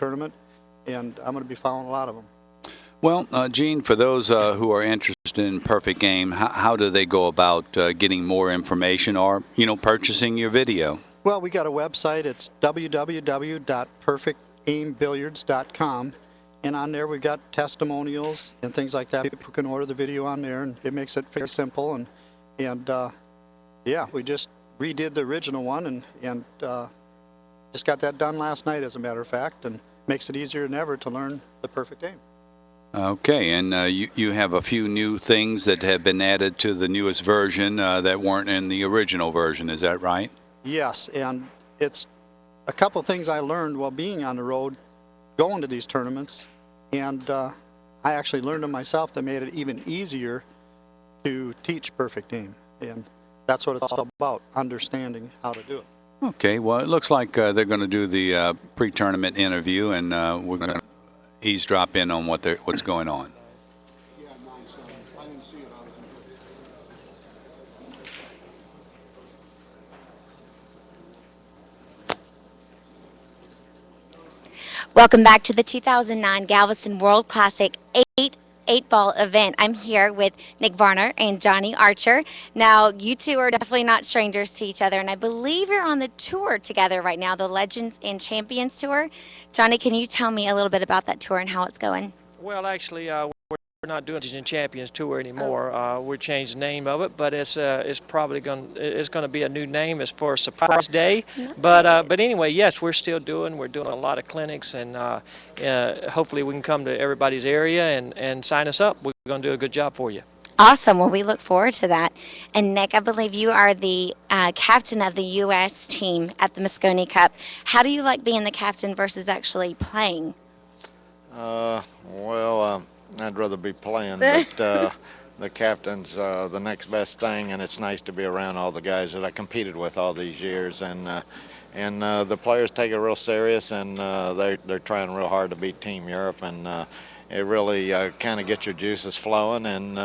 tournament, and I'm going to be following a lot of them. Well, Gene, for those who are interested in Perfect Game, how do they go about getting more information or, purchasing your video? Well, we got a website. It's www.perfectaimbilliards.com, and on there we've got testimonials and things like that. People can order the video on there, and it makes it very simple. And yeah, we just redid the original one, and just got that done last night, as a matter of fact, and makes it easier than ever to learn the perfect aim. Okay, and you have a few new things that have been added to the newest version that weren't in the original version. Is that right? Yes, and it's a couple things I learned while being on the road, going to these tournaments, and I actually learned them myself that made it even easier to teach perfect aim, and that's what it's all about, understanding how to do it. Okay, well, it looks like they're going to do the pre-tournament interview, and we're going to eavesdrop in on what's going on. Yeah, 9-7. I didn't see it. I was in. Welcome back to the 2009 Galveston World Classic 8-ball event. I'm here with Nick Varner and Johnny Archer. Now, you two are definitely not strangers to each other, and I believe you're on the tour together right now, the Legends and Champions Tour. Johnny, can you tell me a little bit about that tour and how it's going? Well, actually, we're not doing the Champions Tour anymore. We're changed the name of it, but it's probably going to be a new name as for Surprise Day. Nice. But anyway, yes, we're doing a lot of clinics, and hopefully we can come to everybody's area and sign us up. We're going to do a good job for you. Awesome. Well, we look forward to that. And Nick, I believe you are the captain of the U.S. team at the Moscone Cup. How do you like being the captain versus actually playing? Well, I'd rather be playing, but the captain's the next best thing, and it's nice to be around all the guys that I competed with all these years, and the players take it real serious, and they're trying real hard to beat Team Europe, and it really kind of gets your juices flowing, and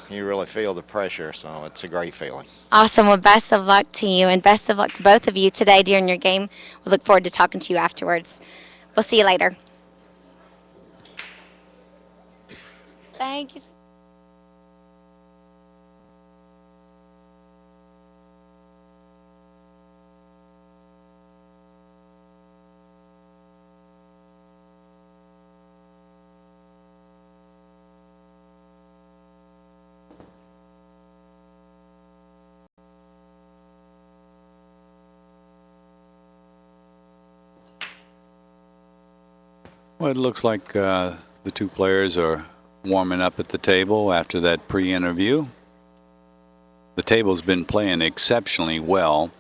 you really feel the pressure, so it's a great feeling. Awesome. Well, best of luck to you, and best of luck to both of you today during your game. We look forward to talking to you afterwards. We'll see you later. Thank you. Well, it looks like the two players are warming up at the table after that pre-interview. The table's been playing exceptionally well.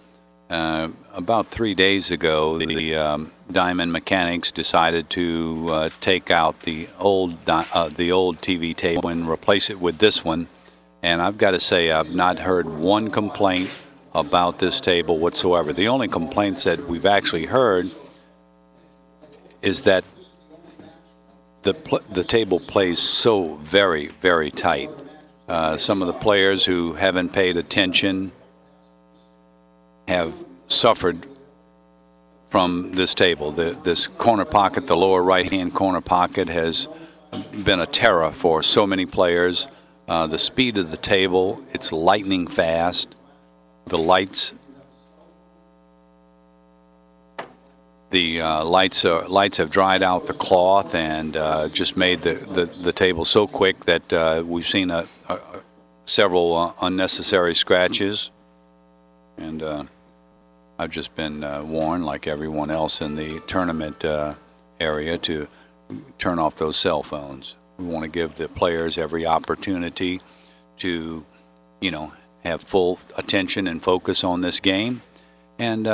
About 3 days ago, the Diamond Mechanics decided to take out the old TV table and replace it with this one. And I've got to say, I've not heard one complaint about this table whatsoever. The only complaints that we've actually heard is that the table plays so very, very tight. Some of the players who haven't paid attention have suffered from this table. This corner pocket, the lower right-hand corner pocket, has been a terror for so many players. The speed of the table, it's lightning fast. The lights have dried out the cloth and just made the table so quick that we've seen several unnecessary scratches. And I've just been warned, like everyone else in the tournament area, to turn off those cell phones. We want to give the players every opportunity to, have full attention and focus on this game. And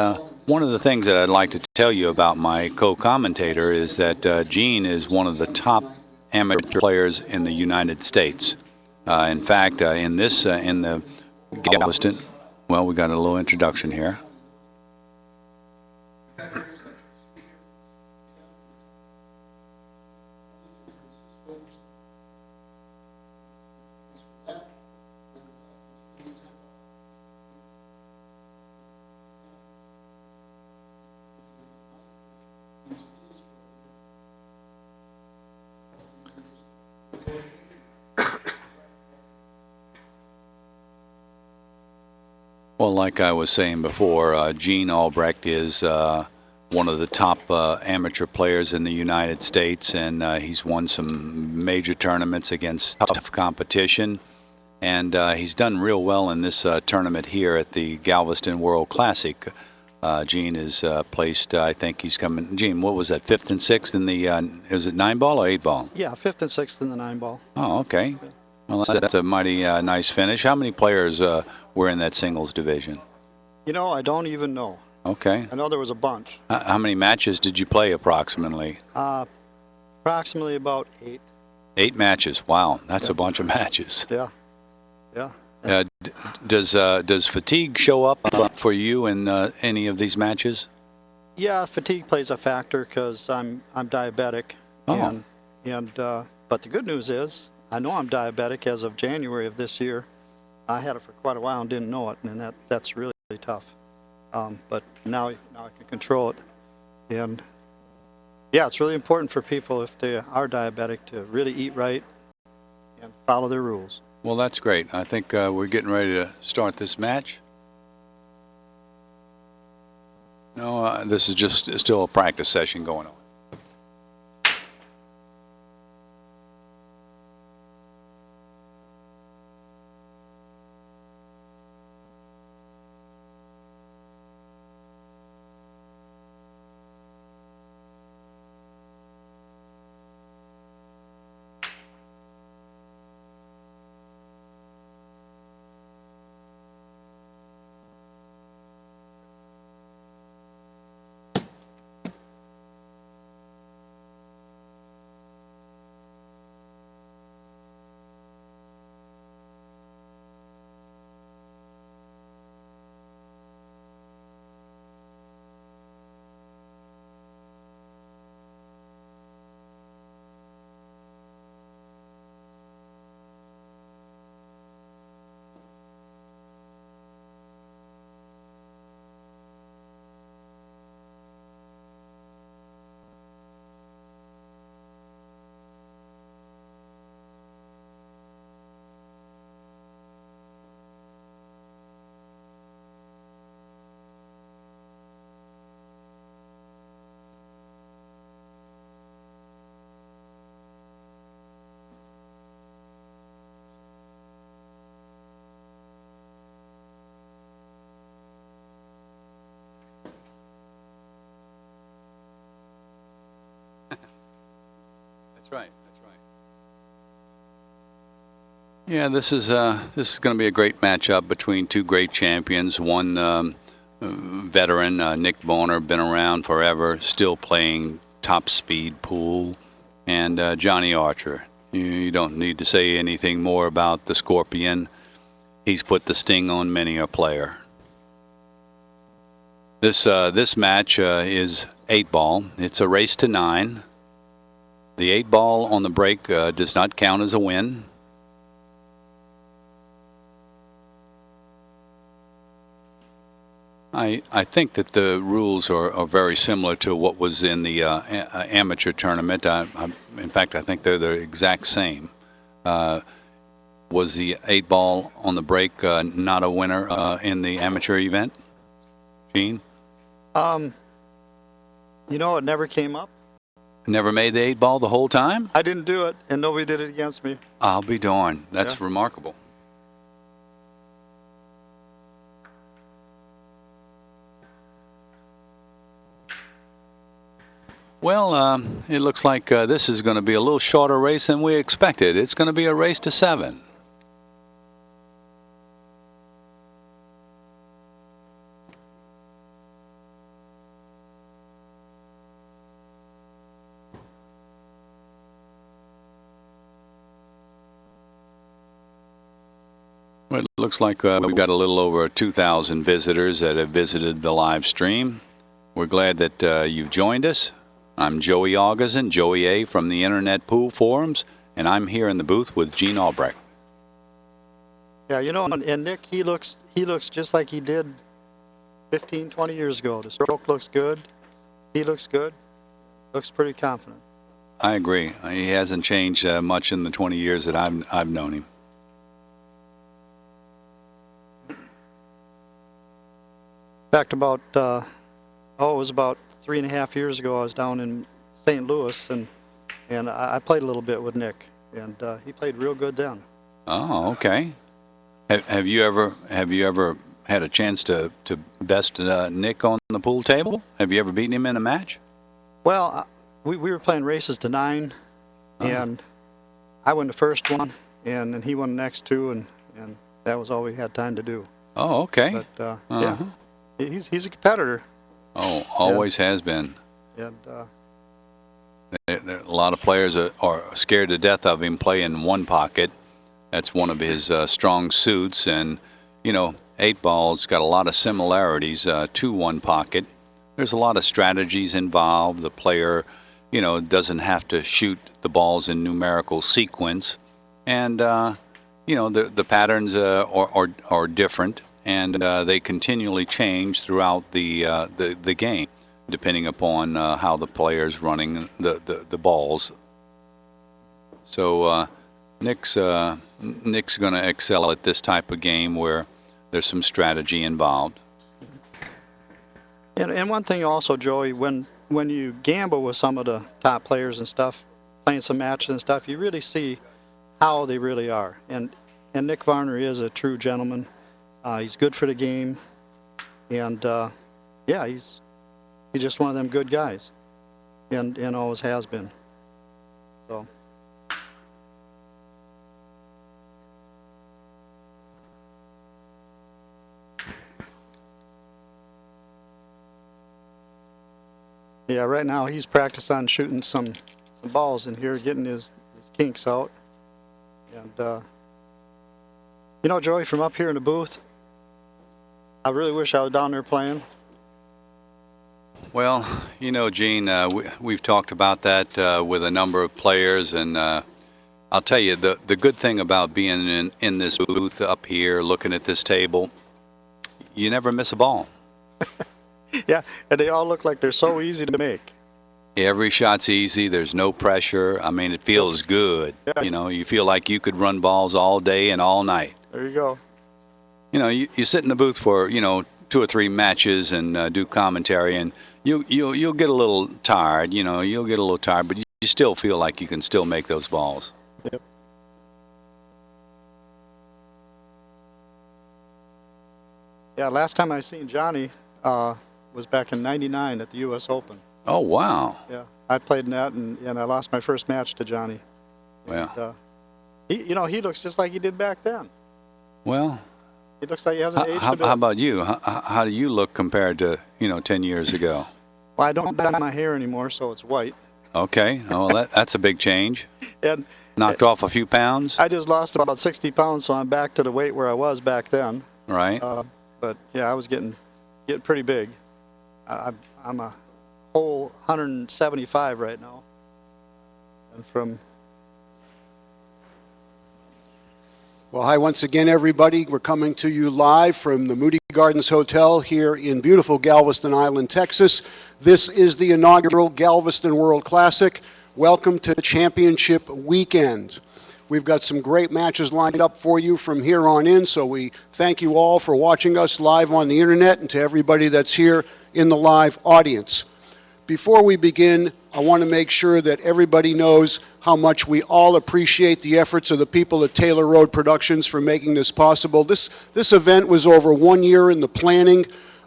one of the things that I'd like to tell you about my co-commentator is that Gene is one of the top amateur players in the United States. In fact, in the Galveston, well, we got a little introduction here. Well, like I was saying before, Gene Albrecht is one of the top amateur players in the United States, and he's won some major tournaments against tough competition. And he's done real well in this tournament here at the Galveston World Classic. Gene is placed, I think he's coming. Gene, what was that, 5th and 6th in the, is it 9-ball or 8-ball? Yeah, 5th and 6th in the 9-ball. Oh, okay. Well, that's a mighty nice finish. How many players were in that singles division? You know, I don't even know. Okay. I know there was a bunch. How many matches did you play approximately? Approximately about 8. 8 matches. Wow, that's a bunch of matches. Yeah, yeah. Does fatigue show up for you in any of these matches? Yeah, fatigue plays a factor because I'm diabetic. Oh. But the good news is I know I'm diabetic as of January of this year. I had it for quite a while and didn't know it, and that's really tough. But now I can control it. And yeah, it's really important for people if they are diabetic to really eat right and follow their rules. Well, that's great. I think we're getting ready to start this match. No, this is just still a practice session going on. That's right. That's right. Yeah, this is going to be a great matchup between two great champions. One veteran, Nick Varner, been around forever, still playing top speed pool, and Johnny Archer. You don't need to say anything more about the Scorpion. He's put the sting on many a player. This match is 8-ball. It's a race to 9. The 8-ball on the break does not count as a win. I think that the rules are very similar to what was in the amateur tournament. In fact, I think they're the exact same. Was the 8-ball on the break not a winner in the amateur event, Gene? You know, it never came up. Never made the 8-ball the whole time? I didn't do it, and nobody did it against me. I'll be darned. That's remarkable. Well, it looks like this is going to be a little shorter race than we expected. It's going to be a race to 7. Well, it looks like we've got a little over 2,000 visitors that have visited the live stream. We're glad that you've joined us. I'm Joey Auguzin, Joey A. from the Internet Pool Forums, and I'm here in the booth with Gene Albrecht. Yeah, you know, and Nick, he looks just like he did 15, 20 years ago. The stroke looks good. He looks good. Looks pretty confident. I agree. He hasn't changed much in the 20 years that I've known him. fact, about it was about 3.5 years ago. I was down in St. Louis, and I played a little bit with Nick, and he played real good then. Oh, okay. Have you ever had a chance to best Nick on the pool table? Have you ever beaten him in a match? Well, we were playing races to 9, and I won the first one, and then he won the next 2, and that was all we had time to do. Oh, okay. But yeah, he's a competitor. Oh, always has been. And a lot of players are scared to death of him playing one pocket. That's one of his strong suits, and you know, 8-ball's got a lot of similarities to one pocket. There's a lot of strategies involved. The player, you know, doesn't have to shoot the balls in numerical sequence, and you know, the patterns are different, and they continually change throughout the game, depending upon how the player's running the balls. So Nick's going to excel at this type of game where there's some strategy involved. and one thing also, Joey, when you gamble with some of the top players and stuff, playing some matches and stuff, you really see how they really are. And Nick Varner is a true gentleman. He's good for the game, and yeah, he's just one of them good guys, and always has been. So. Yeah, right now he's practicing on shooting some balls in here, getting his kinks out. And you know, Joey, from up here in the booth, I really wish I was down there playing. Well, you know, Gene, we've talked about that with a number of players, and I'll tell you, the good thing about being in this booth up here, looking at this table, you never miss a ball. Yeah, and they all look like they're so easy to make. Every shot's easy. There's no pressure. I mean, it feels good. Yeah. You know, you feel like you could run balls all day and all night. There you go. You know, you sit in the booth for, you know, 2 or 3 matches and do commentary, and you'll get a little tired. You know, you'll get a little tired, but you still feel like you can still make those balls. Yep. Yeah, last time I seen Johnny was back in '99 at the U.S. Open. Oh, wow. Yeah, I played in that, and I lost my first match to Johnny. Well, and, you know, he looks just like he did back then. Well, He looks like he hasn't aged a how bit. about you? How do you look compared to, you know, 10 years ago? Well, I don't dye my hair anymore, so it's white. Okay. Oh, that's a big change. And Knocked off a few pounds, I just lost about 60 pounds, so I'm back to the weight where I was back then. right? But yeah, I was getting pretty big. I'm a whole 175 right now. And from Well, hi once again, everybody. We're coming to you live from the Moody Gardens Hotel here in beautiful Galveston Island, Texas. This is the inaugural Galveston World Classic. Welcome to Championship Weekend. We've got some great matches lined up for you from here on in, so we thank you all for watching us live on the internet, and to everybody that's here in the live audience. Before we begin, I want to make sure that everybody knows how much we all appreciate the efforts of the people at Taylor Road Productions for making this possible. This event was over 1 year in the planning.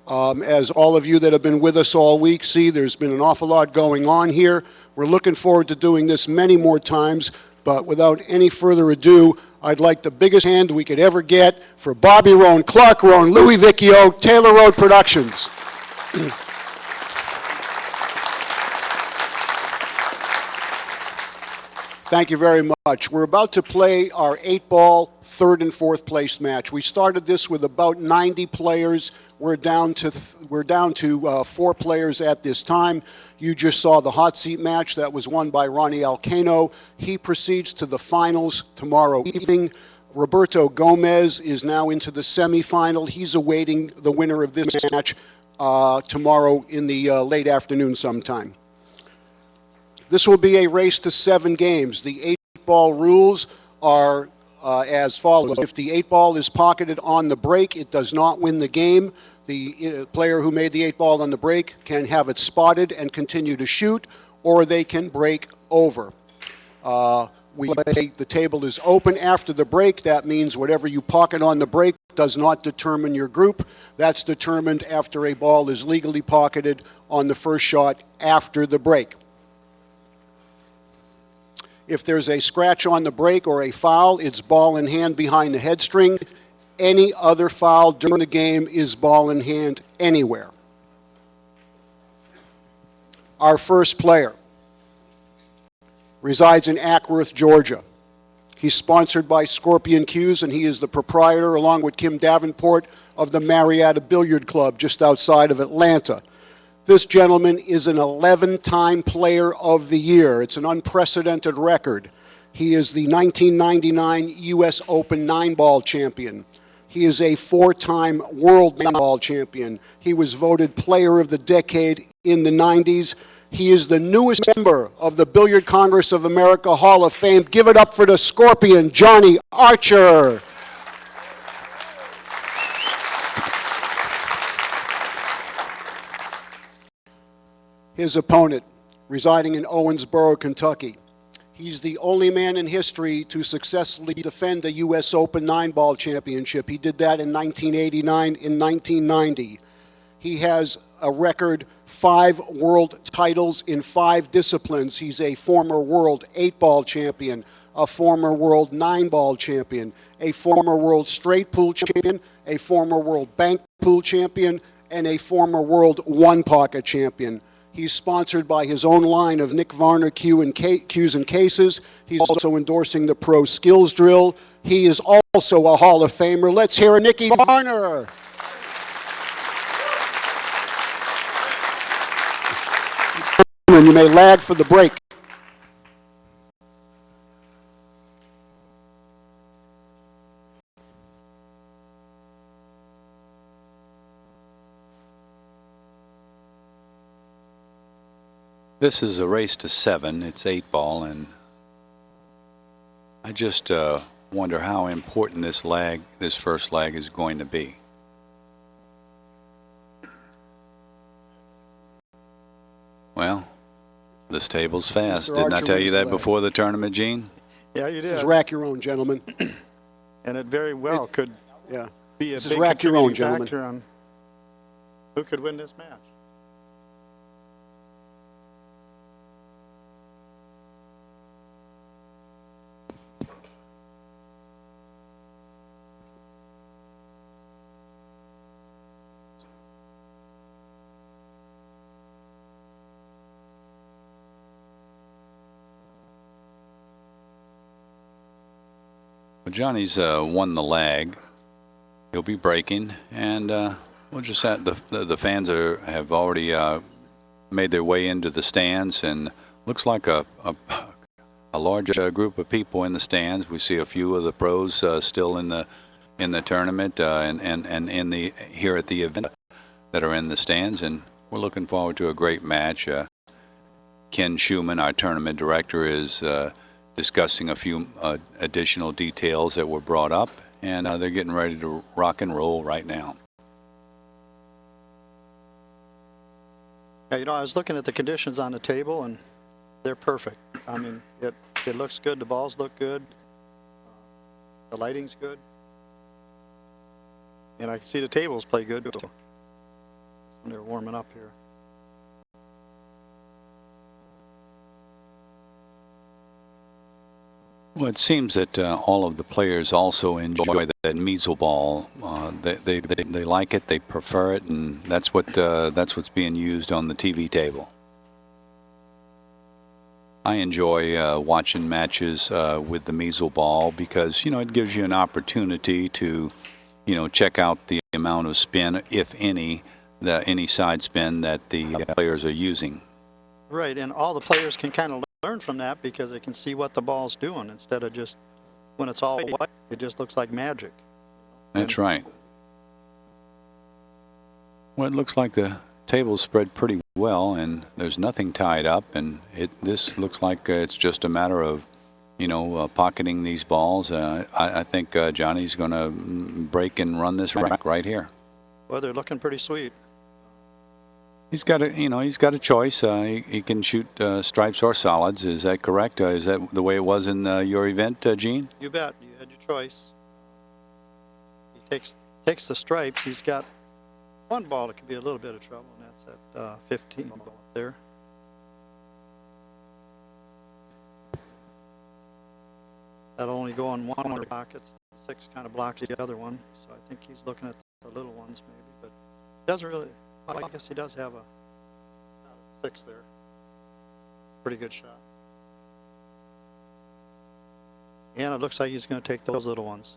As all of you that have been with us all week see, there's been an awful lot going on here. We're looking forward to doing this many more times, but without any further ado, I'd like the biggest hand we could ever get for Bobby Roan, Clark Roan, Louis Vecchio, Taylor Road Productions. Thank you very much. We're about to play our 8-ball third and fourth place match. We started this with about 90 players. We're down to 4 players at this time. You just saw the hot seat match that was won by Ronnie Alcano. He proceeds to the finals tomorrow evening. Roberto Gomez is now into the semifinal. He's awaiting the winner of this match tomorrow in the late afternoon sometime. This will be a race to 7 games. The 8-ball rules are as follows. If the 8-ball is pocketed on the break, it does not win the game. The player who made the 8-ball on the break can have it spotted and continue to shoot, or they can break over. The table is open after the break. That means whatever you pocket on the break does not determine your group. That's determined after a ball is legally pocketed on the first shot after the break. If there's a scratch on the break or a foul, it's ball in hand behind the head string. Any other foul during the game is ball in hand anywhere. Our first player resides in Ackworth, Georgia. He's sponsored by Scorpion Cues, and he is the proprietor, along with Kim Davenport, of the Marietta Billiard Club just outside of Atlanta. This gentleman is an 11-time Player of the Year. It's an unprecedented record. He is the 1999 U.S. Open 9-ball champion. He is a 4-time World 9-ball champion. He was voted Player of the Decade in the 90s. He is the newest member of the Billiard Congress of America Hall of Fame. Give it up for the Scorpion, Johnny Archer. His opponent, residing in Owensboro, Kentucky. He's the only man in history to successfully defend a U.S. Open 9-ball championship. He did that in 1989, in 1990. He has a record 5 world titles in 5 disciplines. He's a former world 8-ball champion, a former world 9-ball champion, a former world straight pool champion, a former world bank pool champion, and a former world 1-pocket champion. He's sponsored by his own line of Nick Varner cues and cases. He's also endorsing the Pro Skills Drill. He is also a Hall of Famer. Let's hear Nicky Varner. And you may lag for the break. This is a race to 7. It's 8-ball, and I just wonder how important this first leg is going to be. Well, this table's fast. Didn't I tell you that before the tournament, Gene? Yeah, you did. Just rack your own, gentlemen. And it very well could be a big rack your own, contributing gentlemen. factor on who could win this match. Well, Johnny's won the lag. He'll be breaking, and we'll just have the fans have already made their way into the stands, and looks like a large group of people in the stands. We see a few of the pros still in the tournament and here at the event that are in the stands, and we're looking forward to a great match. Ken Schumann, our tournament director, is discussing a few additional details that were brought up, and they're getting ready to rock and roll right now. Yeah, you know, I was looking at the conditions on the table, and they're perfect. I mean, it looks good. The balls look good. The lighting's good. And I can see the tables play good too. They're warming up here. Well, it seems that all of the players also enjoy that measle ball. They like it, they prefer it, and that's what's being used on the TV table. I enjoy watching matches with the measle ball because, you know, it gives you an opportunity to, you know, check out the amount of spin, if any side spin that the players are using. Right, and all the players can kind of learn from that because they can see what the ball's doing instead of just when it's all white, it just looks like magic. That's right. Well, it looks like the table's spread pretty well, and there's nothing tied up, and this looks like it's just a matter of, you know, pocketing these balls. I think Johnny's going to break and run this rack right here. Well, they're looking pretty sweet. He's got a choice. He can shoot stripes or solids. Is that correct? Is that the way it was in your event, Gene? You bet. You had your choice. He takes the stripes. He's got one ball that could be a little bit of trouble, and that's at 15 ball up there. That'll only go in one of the pockets. 6 kind of blocks the other one, so I think he's looking at the little ones maybe, but he doesn't really. Well, I guess he does have a 6 there. Pretty good shot. And it looks like he's going to take those little ones.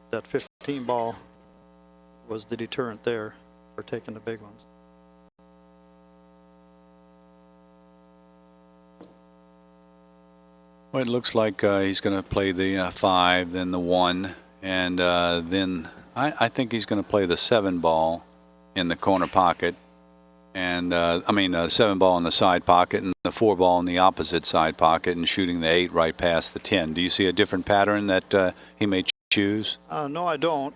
That 15 ball was the deterrent there for taking the big ones. Well, it looks like he's going to play the 5, then the 1, and then I think he's going to play the 7 ball in the corner pocket, and 7 ball in the side pocket, and the 4 ball in the opposite side pocket, and shooting the 8 right past the 10. Do you see a different pattern that he may choose? No, I don't.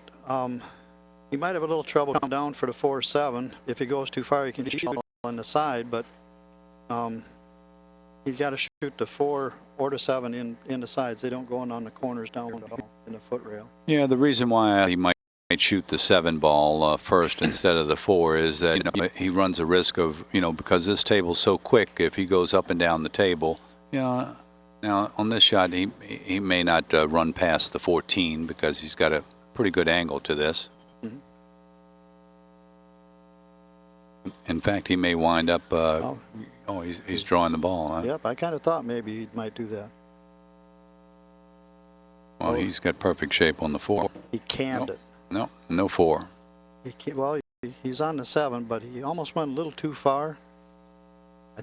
He might have a little trouble coming down for the 4-7. If he goes too far, he can shoot on the side, but he's got to shoot the 4 or the 7 in the sides. They don't go in on the corners down in the foot rail. Yeah, the reason why he might shoot the 7 ball first instead of the 4 is that he runs a risk of, because this table's so quick, if he goes up and down the table, now on this shot he may not run past the 14 because he's got a pretty good angle to this. Mm-hmm. In fact, he may wind up he's drawing the ball, huh? Yep, I kind of thought maybe he might do that. Well, he's got perfect shape on the 4. He canned it. No 4. He's on the 7, but he almost went a little too far. I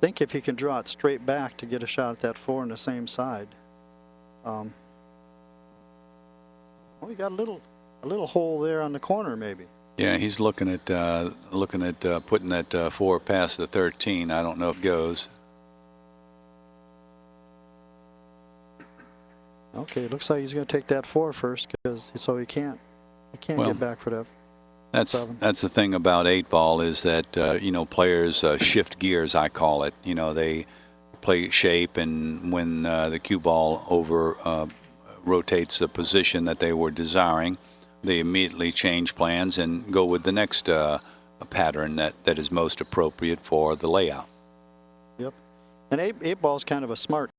think if he can draw it straight back to get a shot at that 4 on the same side. We got a little hole there on the corner, maybe. Yeah, he's looking at putting that 4 past the 13. I don't know if it goes. Okay, it looks like he's going to take that 4 first, so he can't get back for that. That's the thing about 8 ball is that players shift gears, I call it. They play shape, and when the cue ball over rotates the position that they were desiring, they immediately change plans and go with the next pattern that is most appropriate for the layout. Yep. And 8 ball is kind of a smart.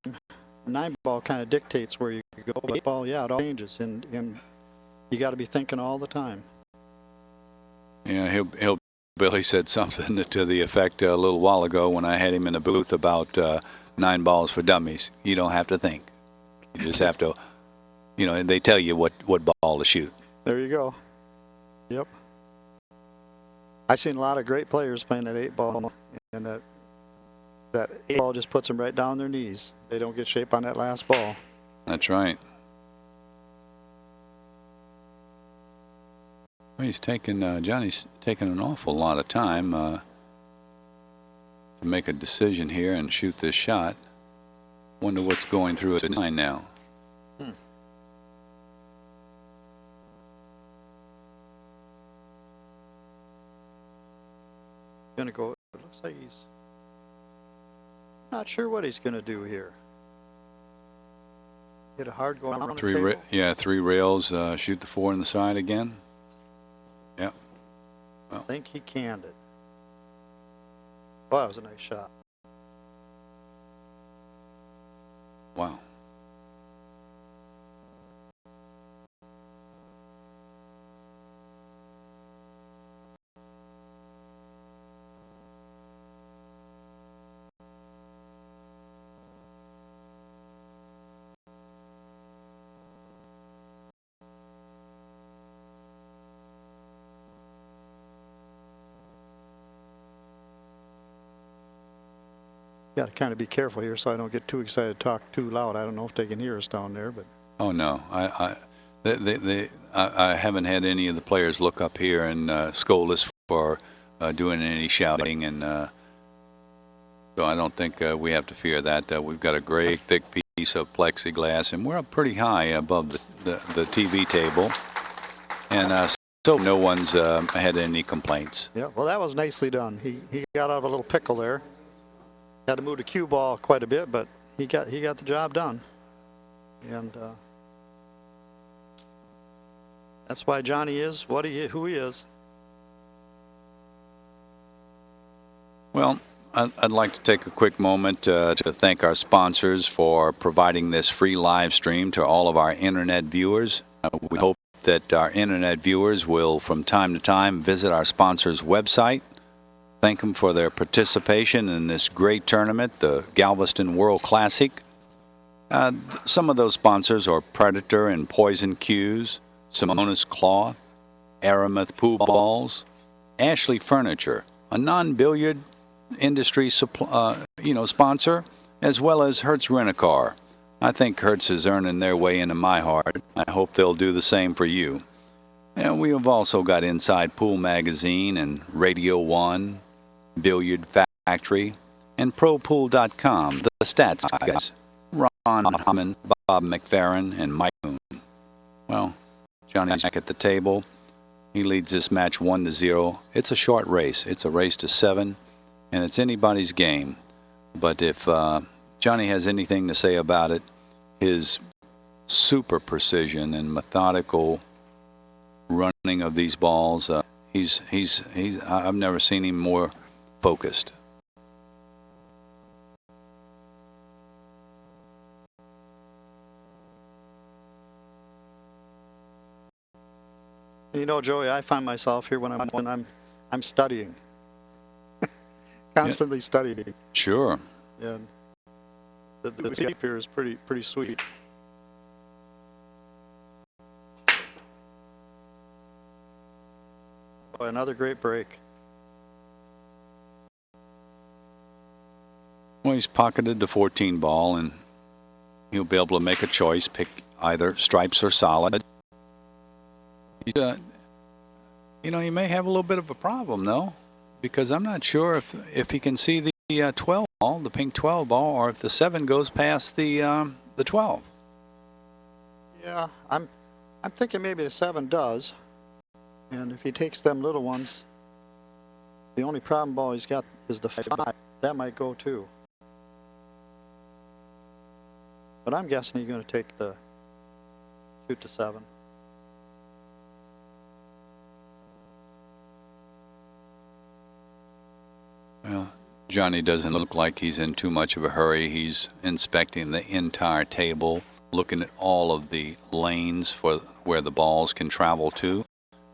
9 ball kind of dictates where you go. 8 ball, yeah, it all changes, and you got to be thinking all the time. Yeah, Billy said something to the effect a little while ago when I had him in the booth about 9 balls for dummies. You don't have to think. You just have to, and they tell you what ball to shoot. There you go. Yep. I've seen a lot of great players playing that 8 ball, and that 8 ball just puts them right down their knees. They don't get shape on that last ball. That's right. Well, Johnny's taking an awful lot of time to make a decision here and shoot this shot. Wonder what's going through his mind now. Gonna go. It looks like he's not sure what he's gonna do here. Hit a hard going around the table. 3 rails. Shoot the 4 in the side again. Yep. Well, I think he canned it. Well, that was a nice shot. wow. Got to kind of be careful here so I don't get too excited to talk too loud. I don't know if they can hear us down there, but. Oh no, I haven't had any of the players look up here and scold us for doing any shouting, and so I don't think we have to fear that. We've got a great thick piece of plexiglass, and we're up pretty high above the TV table, and So no one's had any complaints. Yeah, well, that was nicely done. He got out of a little pickle there. Had to move the cue ball quite a bit, but he got the job done. And that's why Johnny is who he is. Well, I'd like to take a quick moment to thank our sponsors for providing this free live stream to all of our internet viewers. We hope that our internet viewers will, from time to time, visit our sponsors' website. Thank them for their participation in this great tournament, the Galveston World Classic. Some of those sponsors are Predator and Poison Cues, Simonis Cloth, Aramuth Pool Balls, Ashley Furniture, a non-billiard industry sponsor, as well as Hertz Rent-A-Car. I think Hertz is earning their way into my heart. I hope they'll do the same for you. And we have also got Inside Pool Magazine and Radio 1, Billiard Factory, and ProPool.com, the stats guys, Ron Hammond, Bob McFerrin, and Mike Moon. Well, Johnny's back at the table. He leads this match 1-0. It's a short race. It's a race to 7, and it's anybody's game. But if Johnny has anything to say about it, his super precision and methodical running of these balls, I've never seen him more focused. You know, Joey, I find myself here when I'm studying, constantly studying. Sure. And the sleep here is pretty sweet. Boy, another great break. Well, he's pocketed the 14 ball, and he'll be able to make a choice, pick either stripes or solid. He's, he may have a little bit of a problem, though, because I'm not sure if he can see the 12 ball, the pink 12 ball, or if the 7 goes past the 12. Yeah, I'm thinking maybe the 7 does, and if he takes them little ones, the only problem ball he's got is the 5. That might go too. But I'm guessing he's going to take the shoot to 7. Well, Johnny doesn't look like he's in too much of a hurry. He's inspecting the entire table, looking at all of the lanes for where the balls can travel to.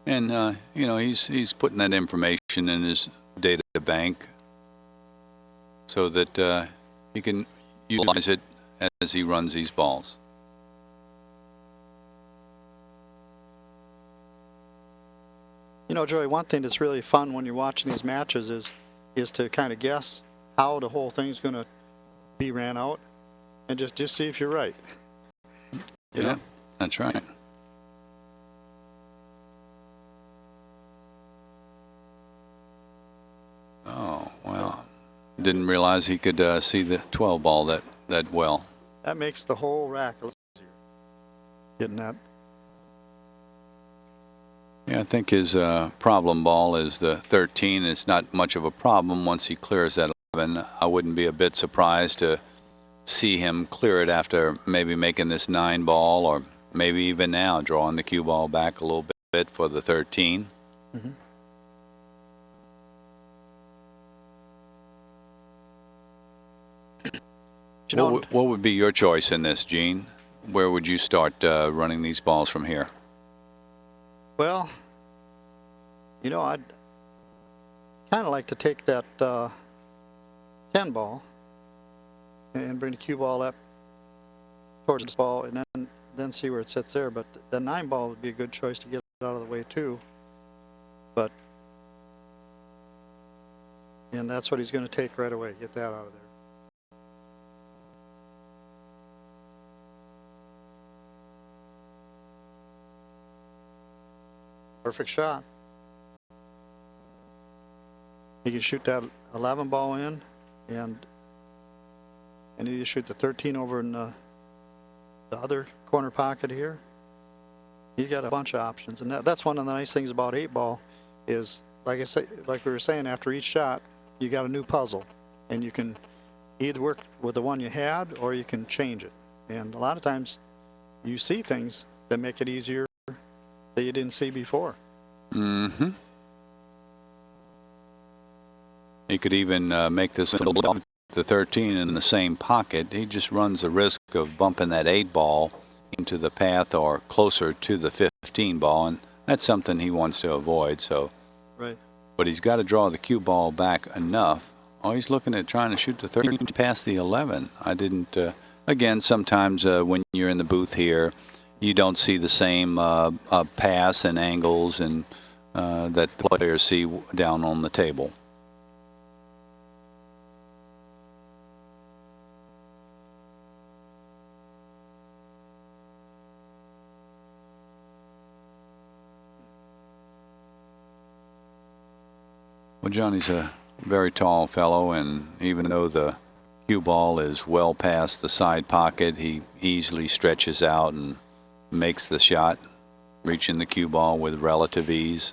And, he's putting that information in his data bank so that he can utilize it as he runs these balls. You know, Joey, one thing that's really fun when you're watching these matches is to kind of guess how the whole thing's going to be ran out, and just see if you're right. You know? That's right. Oh, well, didn't realize he could see the 12 ball that well. That makes the whole rack a little easier. Getting that. Yeah, I think his problem ball is the 13. It's not much of a problem once he clears that 11. I wouldn't be a bit surprised to see him clear it after maybe making this 9 ball, or maybe even now drawing the cue ball back a little bit for the 13. Mm-hmm. What would be your choice in this, Gene? Where would you start running these balls from here? Well, I'd kind of like to take that 10 ball and bring the cue ball up towards this ball, and then see where it sits there. But the 9 ball would be a good choice to get it out of the way too. And that's what he's going to take right away. Get that out of there. Perfect shot. He can shoot that 11 ball in, and either shoot the 13 over in the other corner pocket here, He's got a bunch of options, and that's one of the nice things about 8-ball is, like I say, like we were saying, after each shot, you got a new puzzle, and you can either work with the one you had or you can change it. And a lot of times you see things that make it easier that you didn't see before. Mm-hmm. He could even make this the 13 in the same pocket. He just runs the risk of bumping that 8-ball into the path or closer to the 15 ball, and that's something he wants to avoid. So, right. But he's got to draw the cue ball back enough. Oh, he's looking at trying to shoot the 13 past the 11. I didn't. Again, sometimes when you're in the booth here, you don't see the same pass and angles and that the players see down on the table. Well, Johnny's a very tall fellow, and even though the cue ball is well past the side pocket, he easily stretches out and makes the shot, reaching the cue ball with relative ease.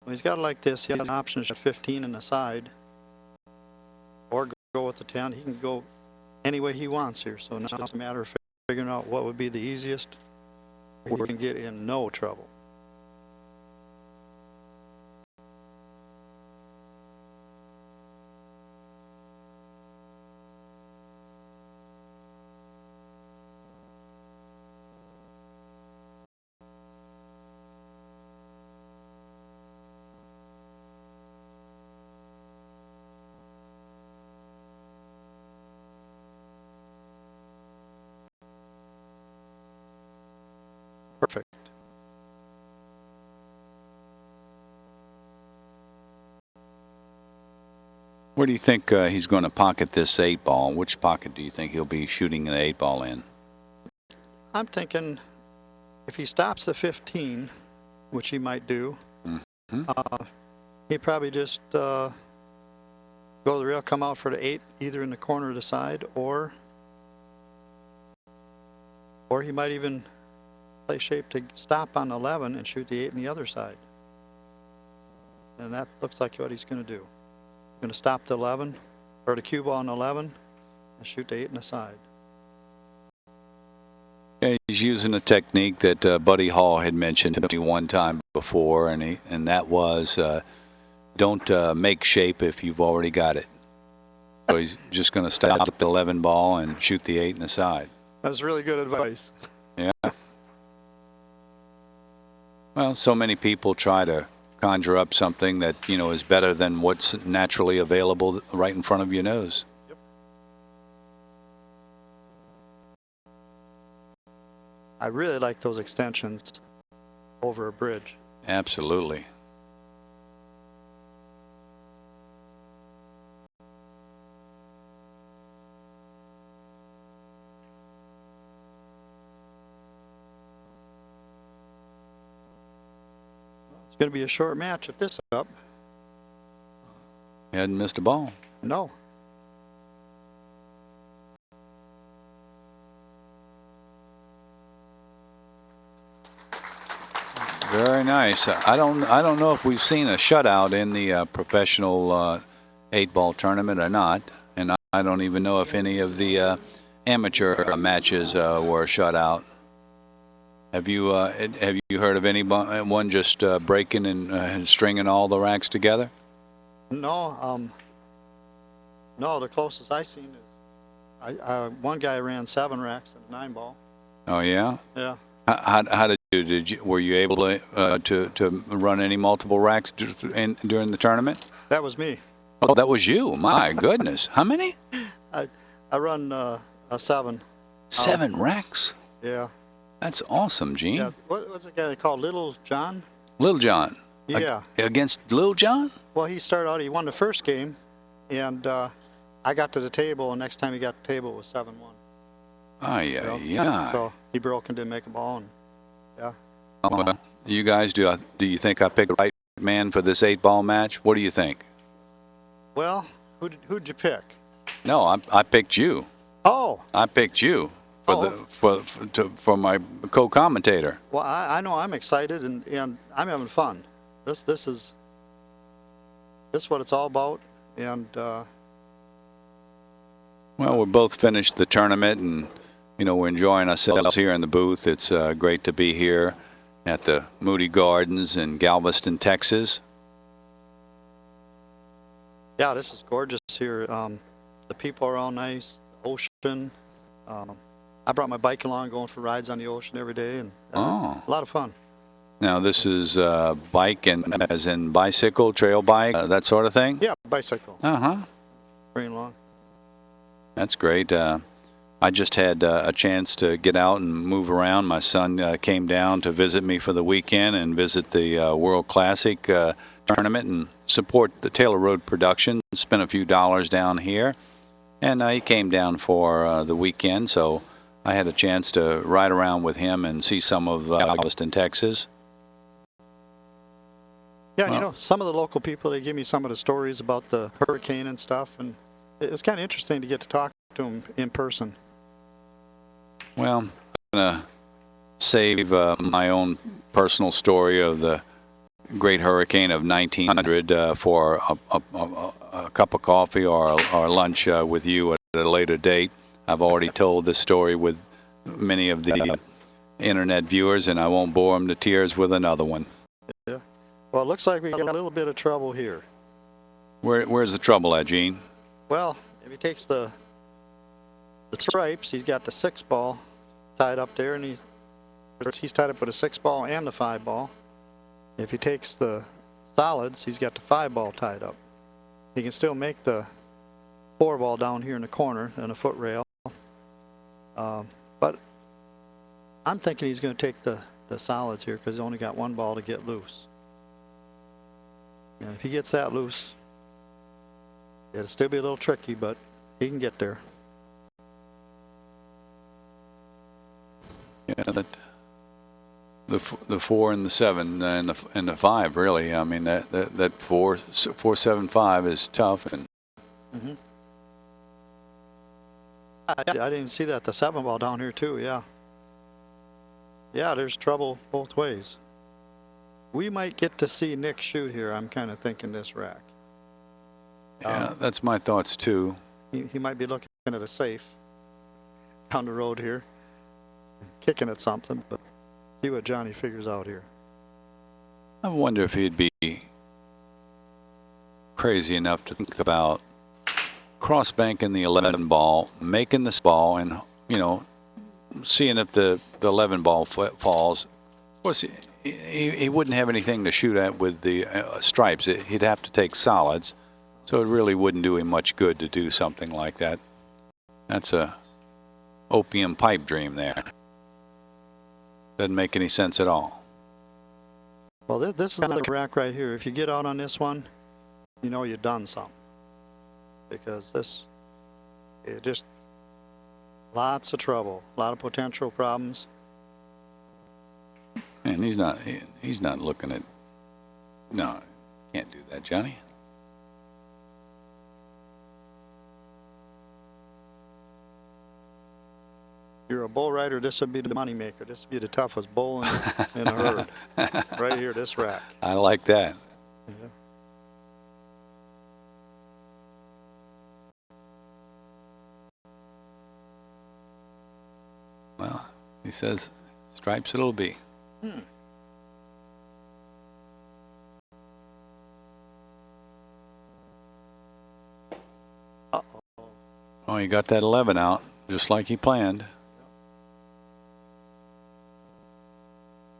Well, he's got it like this. He has an option to shot 15 in the side, or go with the 10. He can go any way he wants here. So now it's a matter of figuring out what would be the easiest, where he can get in no trouble. Perfect. Where do you think he's going to pocket this 8-ball? Which pocket do you think he'll be shooting an 8-ball in? I'm thinking if he stops the 15, which he might do, he probably just go to the rail, come out for the 8, either in the corner or the side, or he might even play shape to stop on 11 and shoot the 8 on the other side. And that looks like what he's going to do. He's going to stop the 11, or the cue ball on 11, and shoot the 8 on the side. Yeah, he's using a technique that Buddy Hall had mentioned to me one time before, and that was don't make shape if you've already got it. So he's just going to stop the 11 ball and shoot the 8 in the side. That's really good advice. Yeah. Well, so many people try to conjure up something that, you know, is better than what's naturally available right in front of your nose. Yep. I really like those extensions over a bridge. Absolutely. It's going to be a short match if this is up. He hadn't missed a ball. No. Very nice. I don't know if we've seen a shutout in the professional 8-ball tournament or not, and I don't even know if any of the amateur matches were shut out. Have you heard of anyone just breaking and stringing all the racks together? No. No, the closest I seen is one guy ran 7 racks and a 9-ball. Oh yeah. Yeah. How did you were you able to run any multiple racks during the tournament? That was me. Oh, that was you. My goodness. How many? I run a 7. 7 racks. Yeah. That's awesome, Gene. Yeah. What was the guy they called Little John? Little John. Yeah. Against Little John? Well, he started out. He won the first game, and I got to the table. And next time he got to the table, it was 7-1. Oh yeah. So he broke and didn't make a ball, and yeah. You guys, do you think I picked the right man for this 8-ball match? What do you think? Well, who'd you pick? No, I picked you. Oh. I picked you for my co-commentator. Well, I know I'm excited and I'm having fun. This is what it's all about. And Well, we both finished the tournament, and we're enjoying ourselves here in the booth. It's great to be here at the Moody Gardens in Galveston, Texas. yeah, this is gorgeous here. The people are all nice. The ocean. I brought my bike along, going for rides on the ocean every day, and a lot of fun. Now, this is bike, and as in bicycle, trail bike, that sort of thing? Yeah, bicycle. Bring along. That's great. I just had a chance to get out and move around. My son came down to visit me for the weekend and visit the World Classic tournament and support the Taylor Road production. Spent a few dollars down here, and he came down for the weekend, so I had a chance to ride around with him and see some of Galveston, Texas. Yeah, Well, some of the local people, they give me some of the stories about the hurricane and stuff, and it's kind of interesting to get to talk to them in person. Well, I'm going to save my own personal story of the great hurricane of 1900 for a cup of coffee or lunch with you at a later date. I've already told this story with many of the internet viewers, and I won't bore them to tears with another one. Yeah. Well, it looks like we got a little bit of trouble here. Where's the trouble at, Gene? Well, if he takes the stripes, he's got the 6-ball tied up there, and he's tied up with a 6-ball and the 5-ball. If he takes the solids, he's got the 5-ball tied up. He can still make the 4-ball down here in the corner and a foot rail. But I'm thinking he's going to take the solids here because he's only got 1 ball to get loose. And if he gets that loose, it'll still be a little tricky, but he can get there. Yeah, the 4 and the 7 and the 5 really. I mean that 4-7-5 is tough. And I didn't see that. The 7-ball down here too. Yeah. Yeah, there's trouble both ways. We might get to see Nick shoot here. I'm kind of thinking this rack. Yeah, that's my thoughts too. He might be looking at a safe down the road here, kicking at something, but see what Johnny figures out here. I wonder if he'd be crazy enough to think about cross-banking the 11 ball, making this ball, and seeing if the 11 ball falls. Of course, he wouldn't have anything to shoot at with the stripes. He'd have to take solids, so it really wouldn't do him much good to do something like that. That's a opium pipe dream there. Doesn't make any sense at all. Well, this is the rack right here. If you get out on this one, you've done something. Because it just lots of trouble, a lot of potential problems. And he's not looking at. No, can't do that, Johnny. You're a bull rider, this would be the money maker. This would be the toughest bull in a herd. Right here, this rack. I like that. Yeah. Well, he says stripes it'll be. Uh-oh. Oh, he got that 11 out, just like he planned.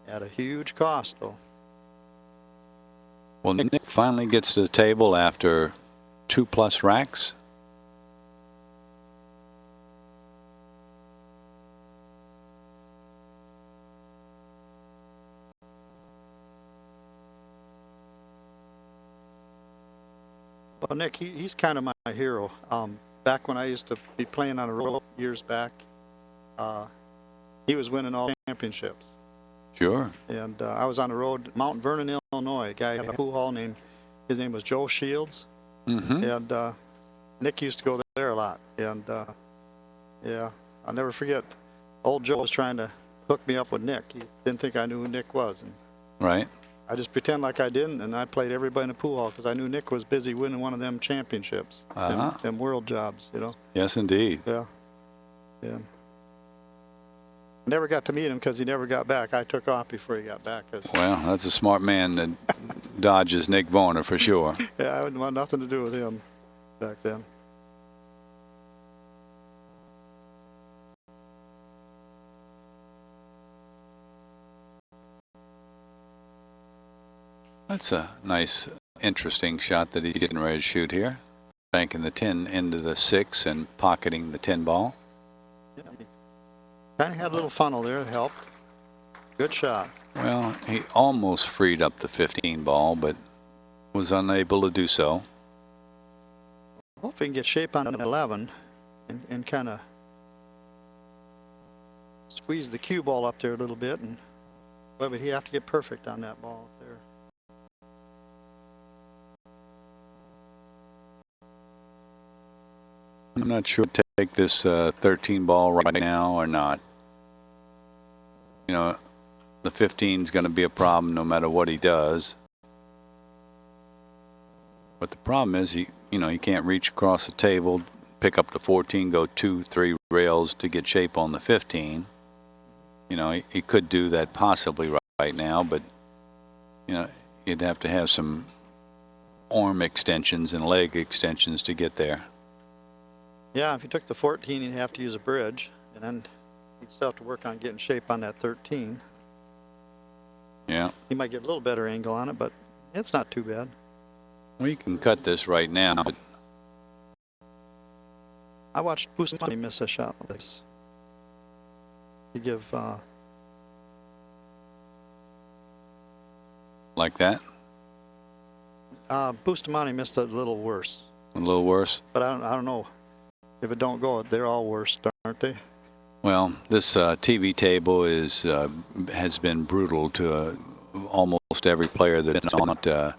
At a huge cost, though. Well, Nick finally gets to the table after 2+ racks. Well, Nick, he's kind of my hero. Back when I used to be playing on the road years back, he was winning all championships. Sure. And I was on the road, Mount Vernon, Illinois. A guy had a pool hall his name was Joe Shields. And Nick used to go there a lot. And yeah, I'll never forget. Old Joe was trying to hook me up with Nick. He didn't think I knew who Nick was. And Right? I just pretend like I didn't, and I played everybody in the pool hall because I knew Nick was busy winning one of them championships, them world jobs, you know. Yes, indeed. Yeah. Yeah. Never got to meet him because he never got back. I took off before he got back. Well, that's a smart man that dodges Nick Varner for sure. Yeah, I wouldn't want nothing to do with him back then. That's a nice, interesting shot that he's getting ready to shoot here. Banking the 10 into the 6 and pocketing the 10 ball. Yeah, he kind of had a little funnel there. It helped. Good shot. Well, he almost freed up the 15 ball, but was unable to do so. Hope he can get shape on an 11 and kind of squeeze the cue ball up there a little bit. And well, but he have to get perfect on that ball up there. I'm not sure to take this 13 ball right now or not. You know, the 15 is going to be a problem no matter what he does. But the problem is he can't reach across the table, pick up the 14, go 2, 3 rails to get shape on the 15. You know, he could do that possibly right now, but you know, you'd have to have some arm extensions and leg extensions to get there. Yeah, if he took the 14, he'd have to use a bridge, and then he'd still have to work on getting shape on that 13. Yeah. He might get a little better angle on it, but it's not too bad. Well, you can cut this right now, but I watched Bustamante miss a shot like this. He give like that. Bustamante missed a little worse. A little worse. But I don't know. If it don't go, they're all worse, aren't they? Well, this TV table has been brutal to almost every player that's on it.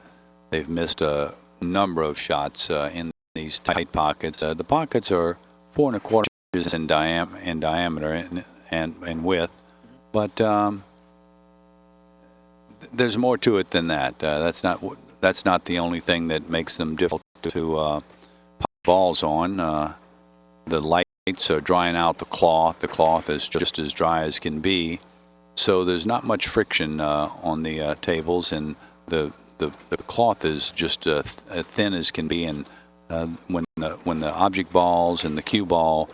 They've missed a number of shots in these tight pockets. The pockets are 4 1/4 inches in diameter and width, but there's more to it than that. That's not the only thing that makes them difficult to pop balls on. The lights are drying out the cloth. The cloth is just as dry as can be, so there's not much friction on the tables, and the cloth is just as thin as can be. And when the object balls and the cue ball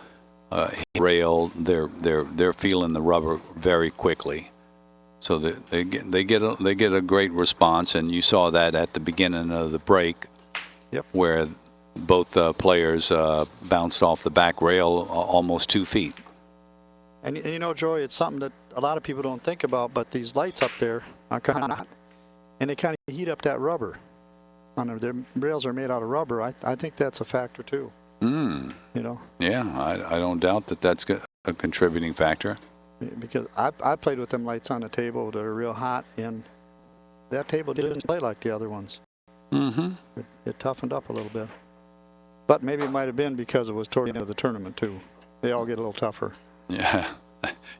hit the rail, they're feeling the rubber very quickly. So they get a great response, and you saw that at the beginning of the break. Yep. Where both players bounced off the back rail almost 2 feet. And you know, Joey, it's something that a lot of people don't think about, but these lights up there are kind of hot, and they kind of heat up that rubber. Their rails are made out of rubber. I think that's a factor too. You know. Yeah, I don't doubt that that's a contributing factor. Because I played with them lights on the table that are real hot, and that table didn't play like the other ones. It toughened up a little bit. But maybe it might have been because it was toward the end of the tournament too. They all get a little tougher. Yeah,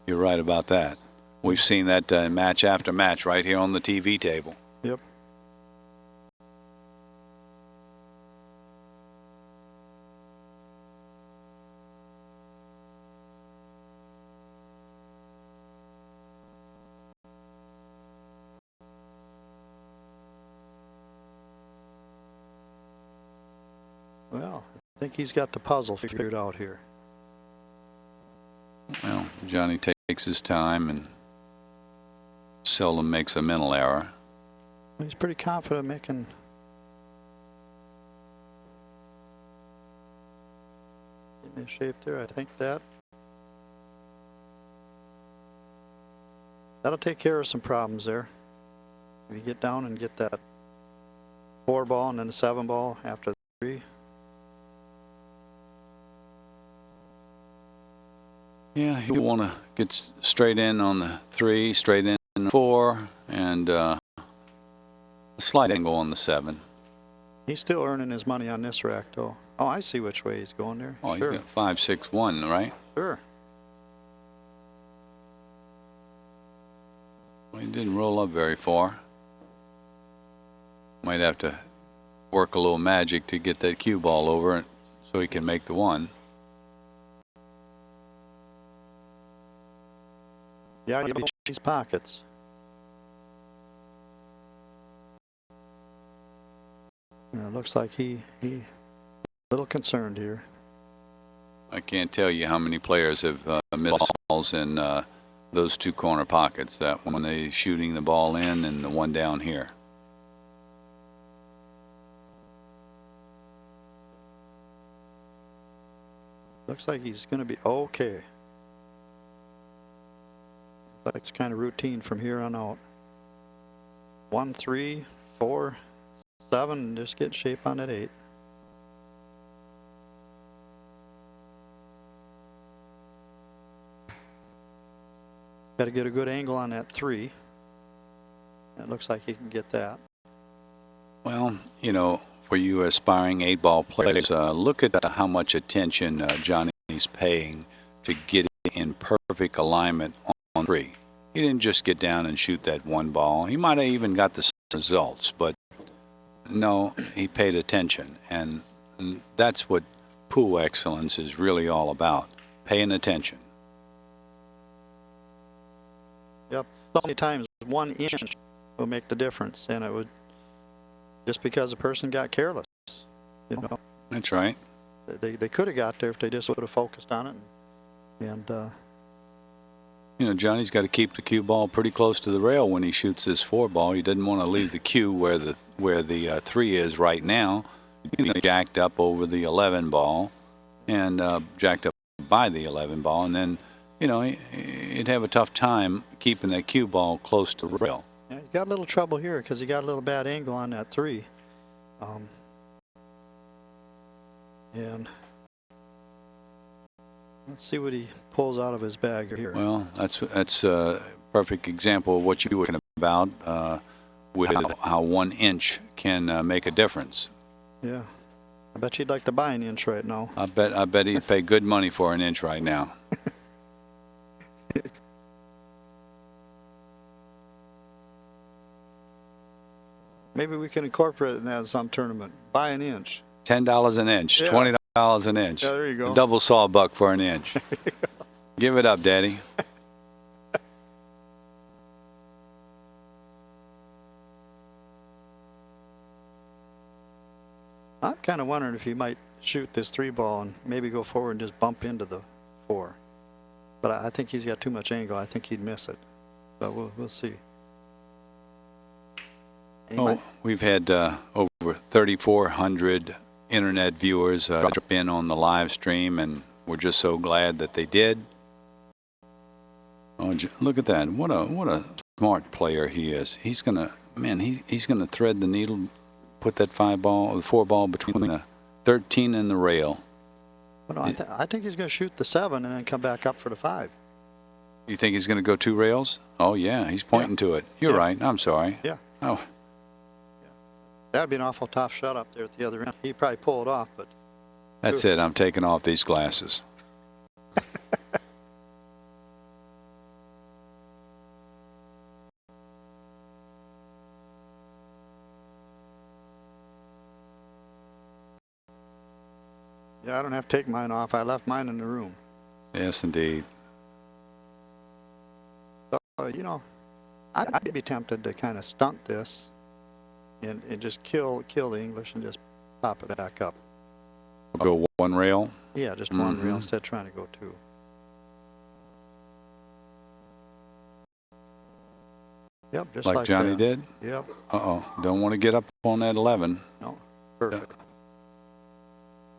you're right about that. We've seen that match after match right here on the TV table. Yep. Well, I think he's got the puzzle figured out here. Well, Johnny takes his time and seldom makes a mental error. He's pretty confident making his shape there. I think that'll take care of some problems there. If you get down and get that 4 ball and then the 7 ball after the 3. Yeah, you want to get straight in on the 3, straight in on the 4, and a slight angle on the 7. He's still earning his money on this rack, though. Oh, I see which way he's going there. Oh, sure. He's got 5, 6, 1, right? Sure. He didn't roll up very far. Might have to work a little magic to get that cue ball over so he can make the one. Yeah, you these pockets. Yeah, it looks like he a little concerned here. I can't tell you how many players have missed balls in those two corner pockets. That one they shooting the ball in and the one down here. Looks like he's going to be okay. That's kind of routine from here on out. 1, 3, 4, 7, just get shape on that 8. Got to get a good angle on that 3. It looks like he can get that. Well, you know, for you aspiring 8-ball players, look at how much attention Johnny's paying to getting in perfect alignment on 3. He didn't just get down and shoot that one ball. He might have even got the results, but no, he paid attention. And that's what pool excellence is really all about, paying attention. Yep. So many times 1 inch will make the difference, and it would just because a person got careless. You know. That's right. They could have got there if they just would have focused on it. And you know, Johnny's got to keep the cue ball pretty close to the rail when he shoots this 4 ball. He doesn't want to leave the cue where the 3 is right now. You know, jacked up over the 11 ball and jacked up by the 11 ball, and then you know he'd have a tough time keeping that cue ball close to the rail. yeah, he got a little trouble here because he got a little bad angle on that 3. And let's see what he pulls out of his bag here. Well, that's a perfect example of what you were talking about with how 1 inch can make a difference. Yeah, I bet you'd like to buy an inch right now. I bet he'd pay good money for an inch right now. Maybe we can incorporate that in some tournament. Buy an inch. $10 an inch, Yeah. $20 an inch. Yeah, there you go. A double sawbuck for an inch. Give it up, Daddy. I'm kind of wondering if he might shoot this 3 ball and maybe go forward and just bump into the 4. But I think he's got too much angle. I think he'd miss it. But we'll see. We've had over 3,400 internet viewers drop in on the live stream, and we're just so glad that they did. Oh, look at that! What a smart player he is. He's gonna he's gonna thread the needle, put that 4 ball between the 13 and the rail. Well, no, I think he's going to shoot the 7 and then come back up for the 5. You think he's going to go 2 rails? Oh yeah, he's pointing to it. You're right. I'm sorry. Yeah. Oh. That'd be an awful tough shot up there at the other end. He'd probably pull it off, but. That's it. I'm taking off these glasses. Yeah, I don't have to take mine off. I left mine in the room. Yes, indeed. So, you know, I'd be tempted to kind of stunt this and just kill the English and just pop it back up. Go 1 rail? Yeah, just 1 rail instead of trying to go 2. Yep, just like Johnny that. did? Yep. Uh-oh. Don't want to get up on that 11. No, perfect.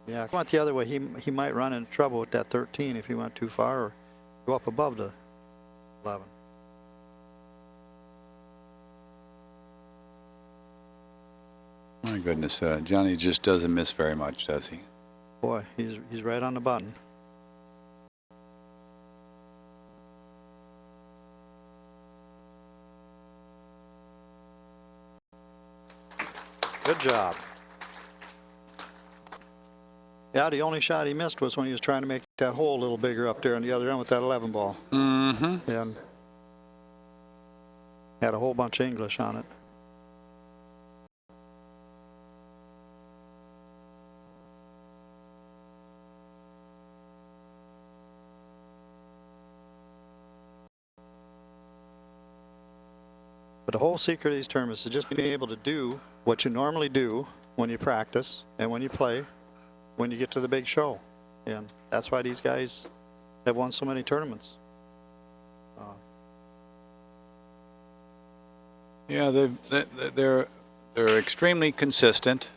Yeah, if he went the other way, he might run into trouble with that 13 if he went too far or go up above the 11. My goodness, Johnny just doesn't miss very much, does he? Boy, he's right on the button. Good job. Yeah, the only shot he missed was when he was trying to make that hole a little bigger up there on the other end with that 11 ball. Mm-hmm. And had a whole bunch of English on it. But the whole secret of these tournaments is just being able to do what you normally do when you practice and when you play, when you get to the big show. And that's why these guys have won so many tournaments. Yeah, they're extremely consistent.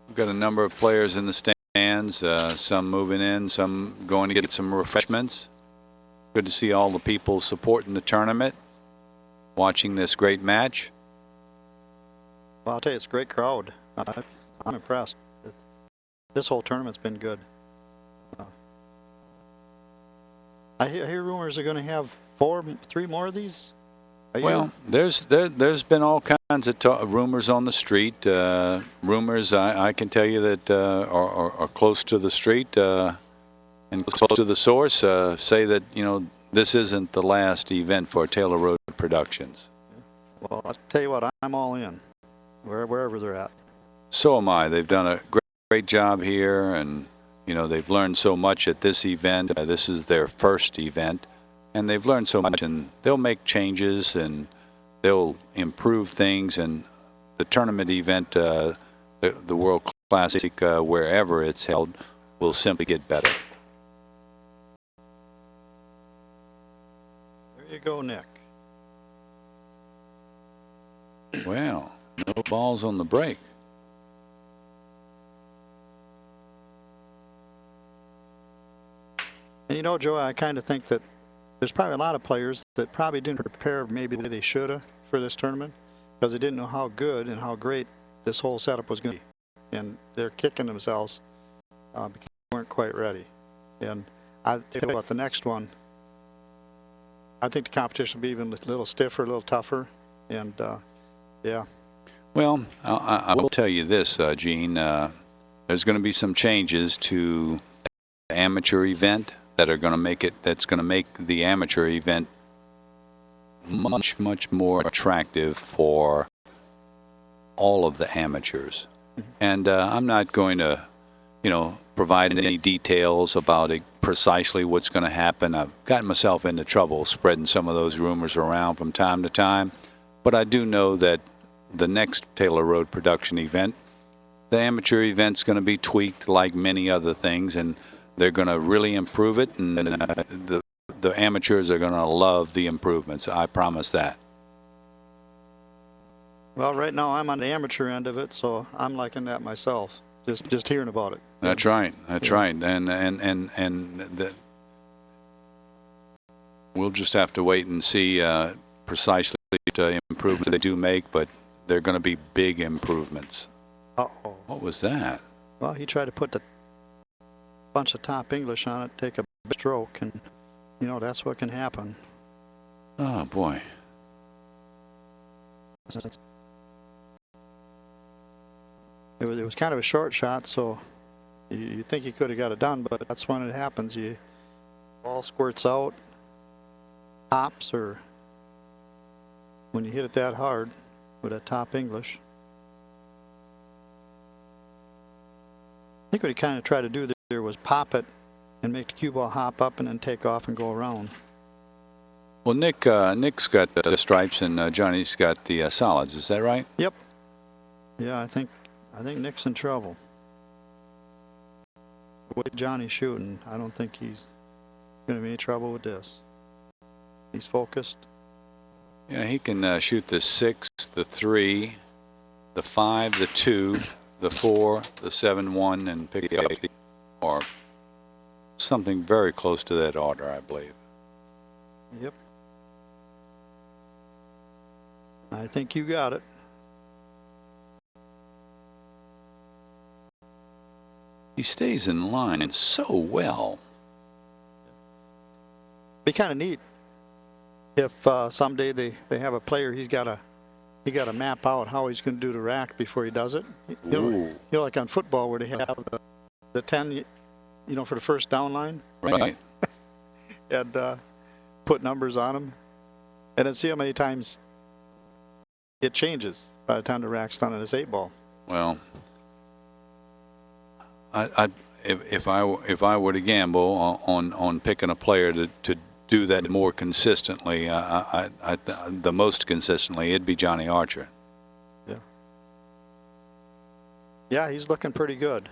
We've got a number of players in the stands, some moving in, some going to get some refreshments. Good to see all the people supporting the tournament, watching this great match. Well, I'll tell you, it's a great crowd. I'm impressed. This whole tournament's been good. I hear rumors they're going to have 3 more of these. Well, there's been all kinds of rumors on the street. Rumors I can tell you that are close to the street and close to the source say that, you know, this isn't the last event for Taylor Road Productions. Well, I'll tell you what, I'm all in, wherever they're at. So am I. They've done a great job here, and you know, they've learned so much at this event. This is their first event, and they've learned so much, and they'll make changes and they'll improve things, and the tournament event, the World Classic, wherever it's held, will simply get better. There you go, Nick. Well, no balls on the break. And you know, Joe, I kind of think that there's probably a lot of players that probably didn't prepare maybe the way they should have for this tournament because they didn't know how good and how great this whole setup was going to be. And they're kicking themselves because they weren't quite ready. And I think about the next one, I think the competition will be even a little stiffer, a little tougher. And, yeah. Well, I will tell you this, Gene. There's going to be some changes to the amateur event that are going to make it. That's going to make the amateur event much more attractive for all of the amateurs. And I'm not going to, you know, provide any details about it, precisely what's going to happen. I've gotten myself into trouble spreading some of those rumors around from time to time, but I do know that the next Taylor Road Production event, the amateur event's going to be tweaked like many other things, and they're going to really improve it, and the amateurs are going to love the improvements. I promise that. Well, right now I'm on the amateur end of it, so I'm liking that myself. Just hearing about it. That's right. That's right. And we'll just have to wait and see precisely the improvements they do make, but they're going to be big improvements. Uh-oh. What was that? Well, he tried to put the bunch of top English on it, take a stroke, and you know that's what can happen. Oh boy. It was kind of a short shot, so you think he could have got it done, but that's when it happens. Ball squirts out, tops, or when you hit it that hard with a top English. I think what he kind of tried to do there was pop it and make the cue ball hop up and then take off and go around. Well, Nick's got the stripes and Johnny's got the solids. Is that right? Yep. Yeah, I think Nick's in trouble. The way Johnny's shooting, I don't think he's going to be any trouble with this. He's focused. Yeah, he can shoot the 6, the 3, the 5, the 2, the 4, the 7, 1, and pick up or something very close to that order, I believe. Yep. I think you got it. He stays in line so well. Be kind of neat if someday they have a player. He got to map out how he's going to do the rack before he does it. You know, like on football where they have the 10, you know, for the first down line. Right. And put numbers on them. And then see how many times it changes by the time the rack's done in this 8-ball. Well, if I were to gamble on picking a player to do that more consistently, the most consistently, it'd be Johnny Archer. Yeah. Yeah, he's looking pretty good.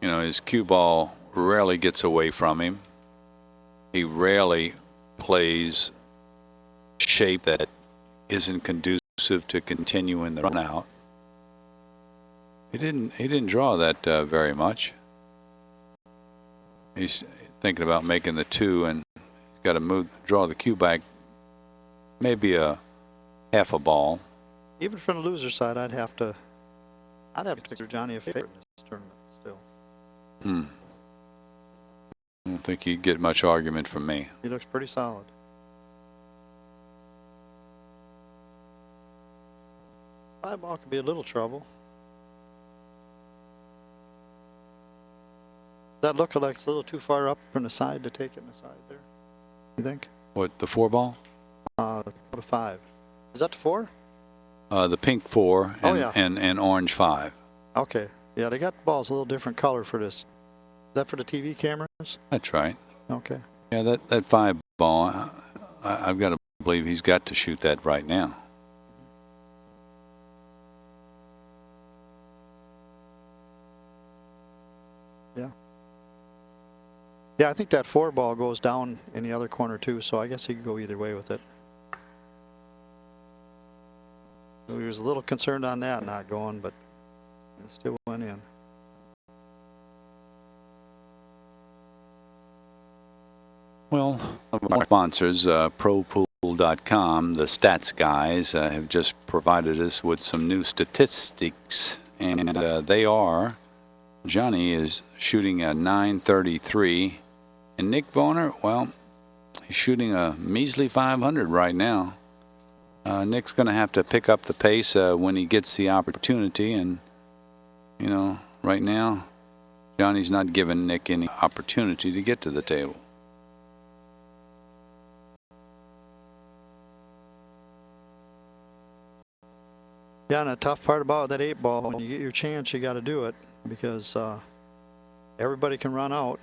You know, his cue ball rarely gets away from him. He rarely plays shape that isn't conducive to continuing the run out. He didn't draw that very much. He's thinking about making the 2, and he's got to draw the cue back maybe a half a ball. Even from the loser side, I'd have to consider Johnny a favorite in this tournament still. I don't think you'd get much argument from me. He looks pretty solid. Five ball could be a little trouble. That look like it's a little too far up from the side to take it in the side there. You think? What, the 4 ball? The 5. Is that the 4? The pink 4 and, oh, yeah. and orange 5. Okay. Yeah, they got the balls a little different color for this. Is that for the TV cameras? That's right. Okay. Yeah, that 5 ball, I've got to believe he's got to shoot that right now. Yeah. Yeah, I think that 4 ball goes down in the other corner too, so I guess he could go either way with it. So he was a little concerned on that not going, but it still went in. Well, our sponsors, ProPool.com, the stats guys, have just provided us with some new statistics, and they are: Johnny is shooting a .933, and Nick Varner, well, he's shooting a measly .500 right now. Nick's going to have to pick up the pace when he gets the opportunity, and you know, right now, Johnny's not giving Nick any opportunity to get to the table. Yeah, and the tough part about that 8 ball, when you get your chance, you got to do it, because everybody can run out,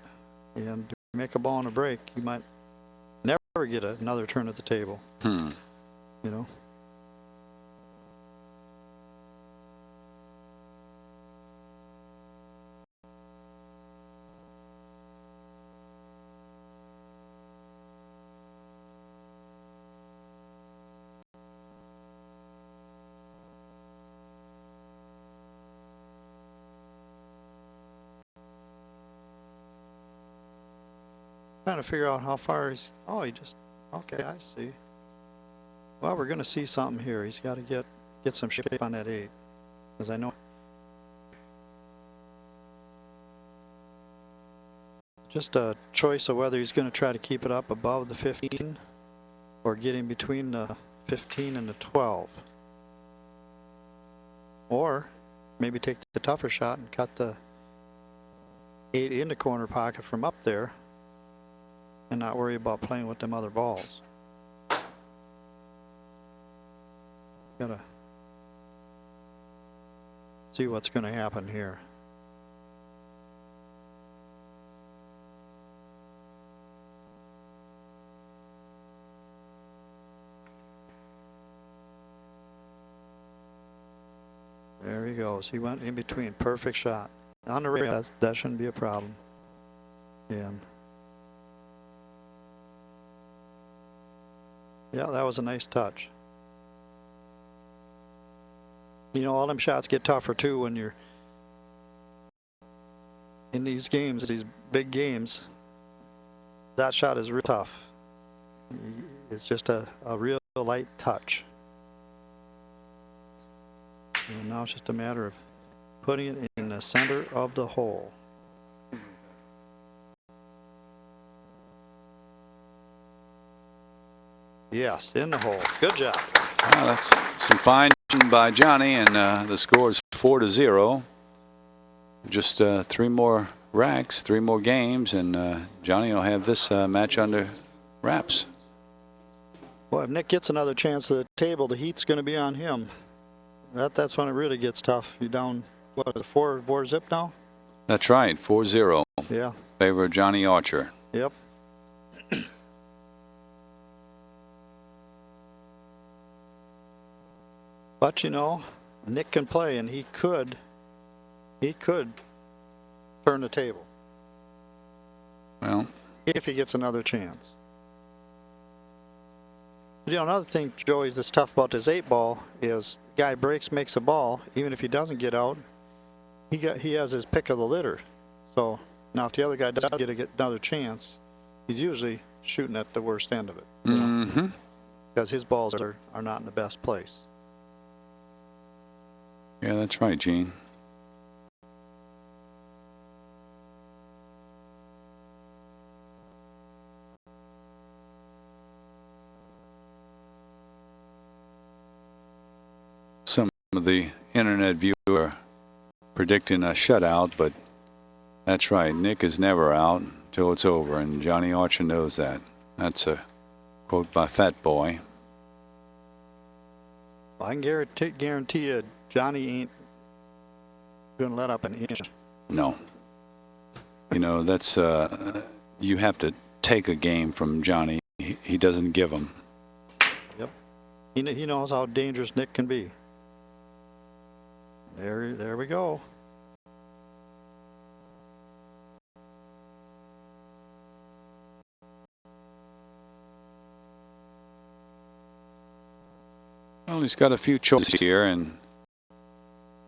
and to make a ball on a break, you might never get another turn at the table. You know. Trying to figure out how far he's. Oh, he just. Okay, I see. Well, we're going to see something here. He's got to get some shape on that 8, because I know. Just a choice of whether he's going to try to keep it up above the 15 or get in between the 15 and the 12. Or maybe take the tougher shot and cut the 8 in the corner pocket from up there and not worry about playing with them other balls. Gotta see what's going to happen here. There he goes. He went in between. Perfect shot. On the rail, that shouldn't be a problem. And yeah, that was a nice touch. You know, all them shots get tougher too when you're in these games, these big games. That shot is real tough. It's just a real light touch. And now it's just a matter of putting it in the center of the hole. Yes, in the hole. Good job. Well, that's some fine by Johnny, and the score is 4-0. Just 3 more racks, 3 more games, and Johnny will have this match under wraps. Well, if Nick gets another chance at the table, the heat's going to be on him. That's when it really gets tough. You're down, what, four zip now? That's right, 4-0. Yeah. Favor of Johnny Archer. Yep. But you know, Nick can play, and he could turn the table. Well, if he gets another chance. You know, another thing, Joey, that's tough about this 8-ball is the guy breaks, makes a ball. Even if he doesn't get out, he has his pick of the litter. So now if the other guy does get another chance, he's usually shooting at the worst end of it. mm-hmm. Because his balls are not in the best place. Yeah, that's right, Gene. Some of the internet viewers are predicting a shutout, but that's right. Nick is never out until it's over, and Johnny Archer knows that. That's a quote by Fat Boy. I can guarantee you, Johnny ain't going to let up an inch. No. You know, that's you have to take a game from Johnny. He doesn't give them. Yep. He knows how dangerous Nick can be. There we go. Well, he's got a few choices here, and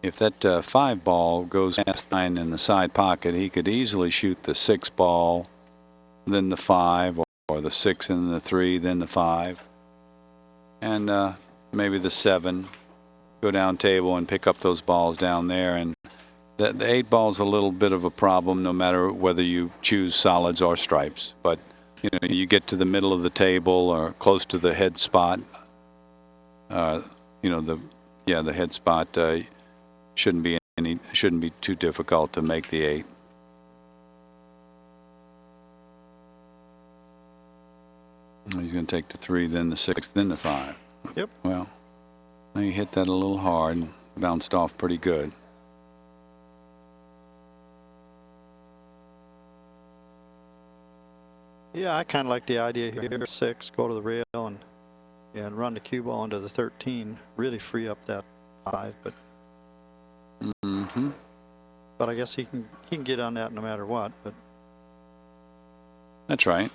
if that 5-ball goes past 9 in the side pocket, he could easily shoot the 6-ball, then the 5, or the 6 and the 3, then the 5, and maybe the 7. Go down table and pick up those balls down there, and the 8-ball's a little bit of a problem, no matter whether you choose solids or stripes. But you know, you get to the middle of the table or close to the head spot. You know, the head spot shouldn't be too difficult to make the 8. He's going to take the 3, then the 6, then the 5. Yep. Well, he hit that a little hard and bounced off pretty good. Yeah, I kind of like the idea here. 6, go to the rail and run the cue ball into the 13. Really free up that 5, but. Mm-hmm. But I guess he can get on that no matter what. But. That's right.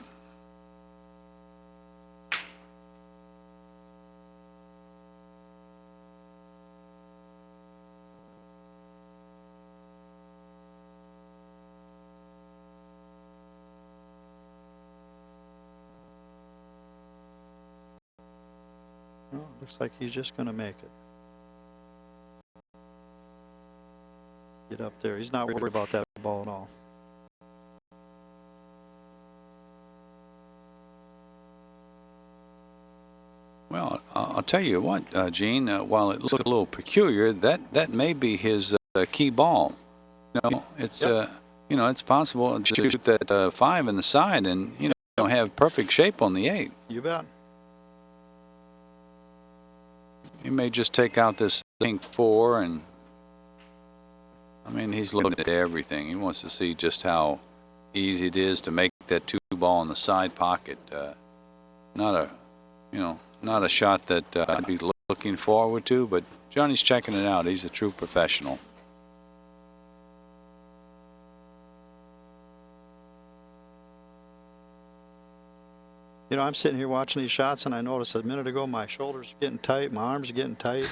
Well, looks like he's just going to make it. Get up there. He's not worried about that ball at all. Well, I'll tell you what, Gene, while it looks a little peculiar, that may be his key ball. You know, it's you know, it's possible to shoot that 5 in the side and have perfect shape on the 8. You bet. He may just take out this pink 4, and I mean, he's looking at everything. He wants to see just how easy it is to make that 2-ball in the side pocket. Not a shot that I'd be looking forward to, but Johnny's checking it out. He's a true professional. You know, I'm sitting here watching these shots, and I noticed a minute ago my shoulders are getting tight, my arms are getting tight.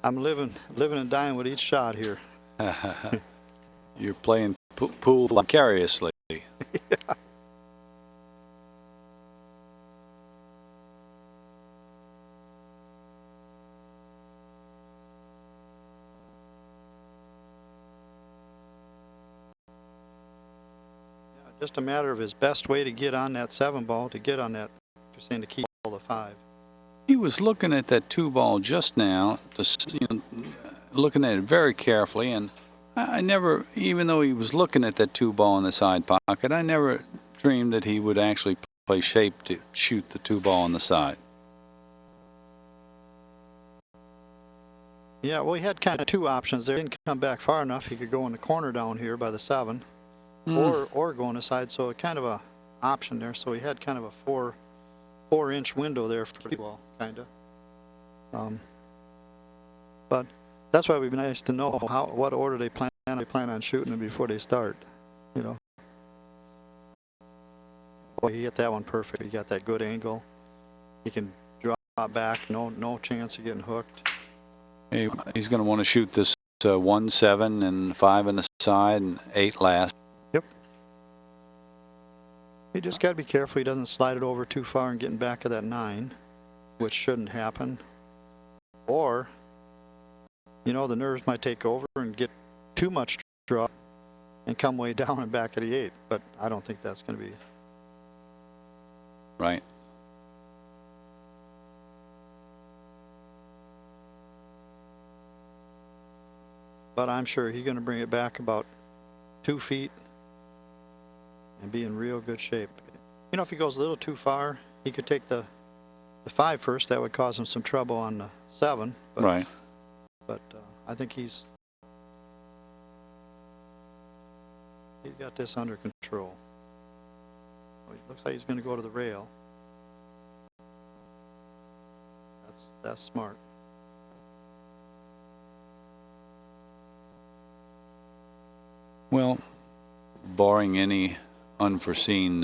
I'm living and dying with each shot here. You're playing pool vicariously. Yeah. Just a matter of his best way to get on that 7-ball, to get on that, you're saying to keep all the 5. He was looking at that 2-ball just now, looking at it very carefully, and I never, even though he was looking at that 2-ball in the side pocket, I never dreamed that he would actually play shape to shoot the 2-ball on the side. Yeah, well, he had kind of two options there. He didn't come back far enough. He could go in the corner down here by the 7, or go on the side. So kind of a option there. So he had kind of a 4-inch window there for the ball, kind of. But that's why it would be nice to know what order they plan on shooting it before they start. You know. Boy, he hit that one perfect. He got that good angle. He can drop back. No chance of getting hooked. He's going to want to shoot this 1, 7, and 5 in the side, and 8 last. Yep. He just got to be careful he doesn't slide it over too far and getting back of that 9, which shouldn't happen. Or, you know, the nerves might take over and get too much drop and come way down and back of the 8. But I don't think that's going to be right. But I'm sure he's going to bring it back about 2 feet and be in real good shape. You know, if he goes a little too far, he could take the 5 first. That would cause him some trouble on the 7. But, right. But I think he's got this under control. Well, it looks like he's going to go to the rail. That's smart. Well, barring any unforeseen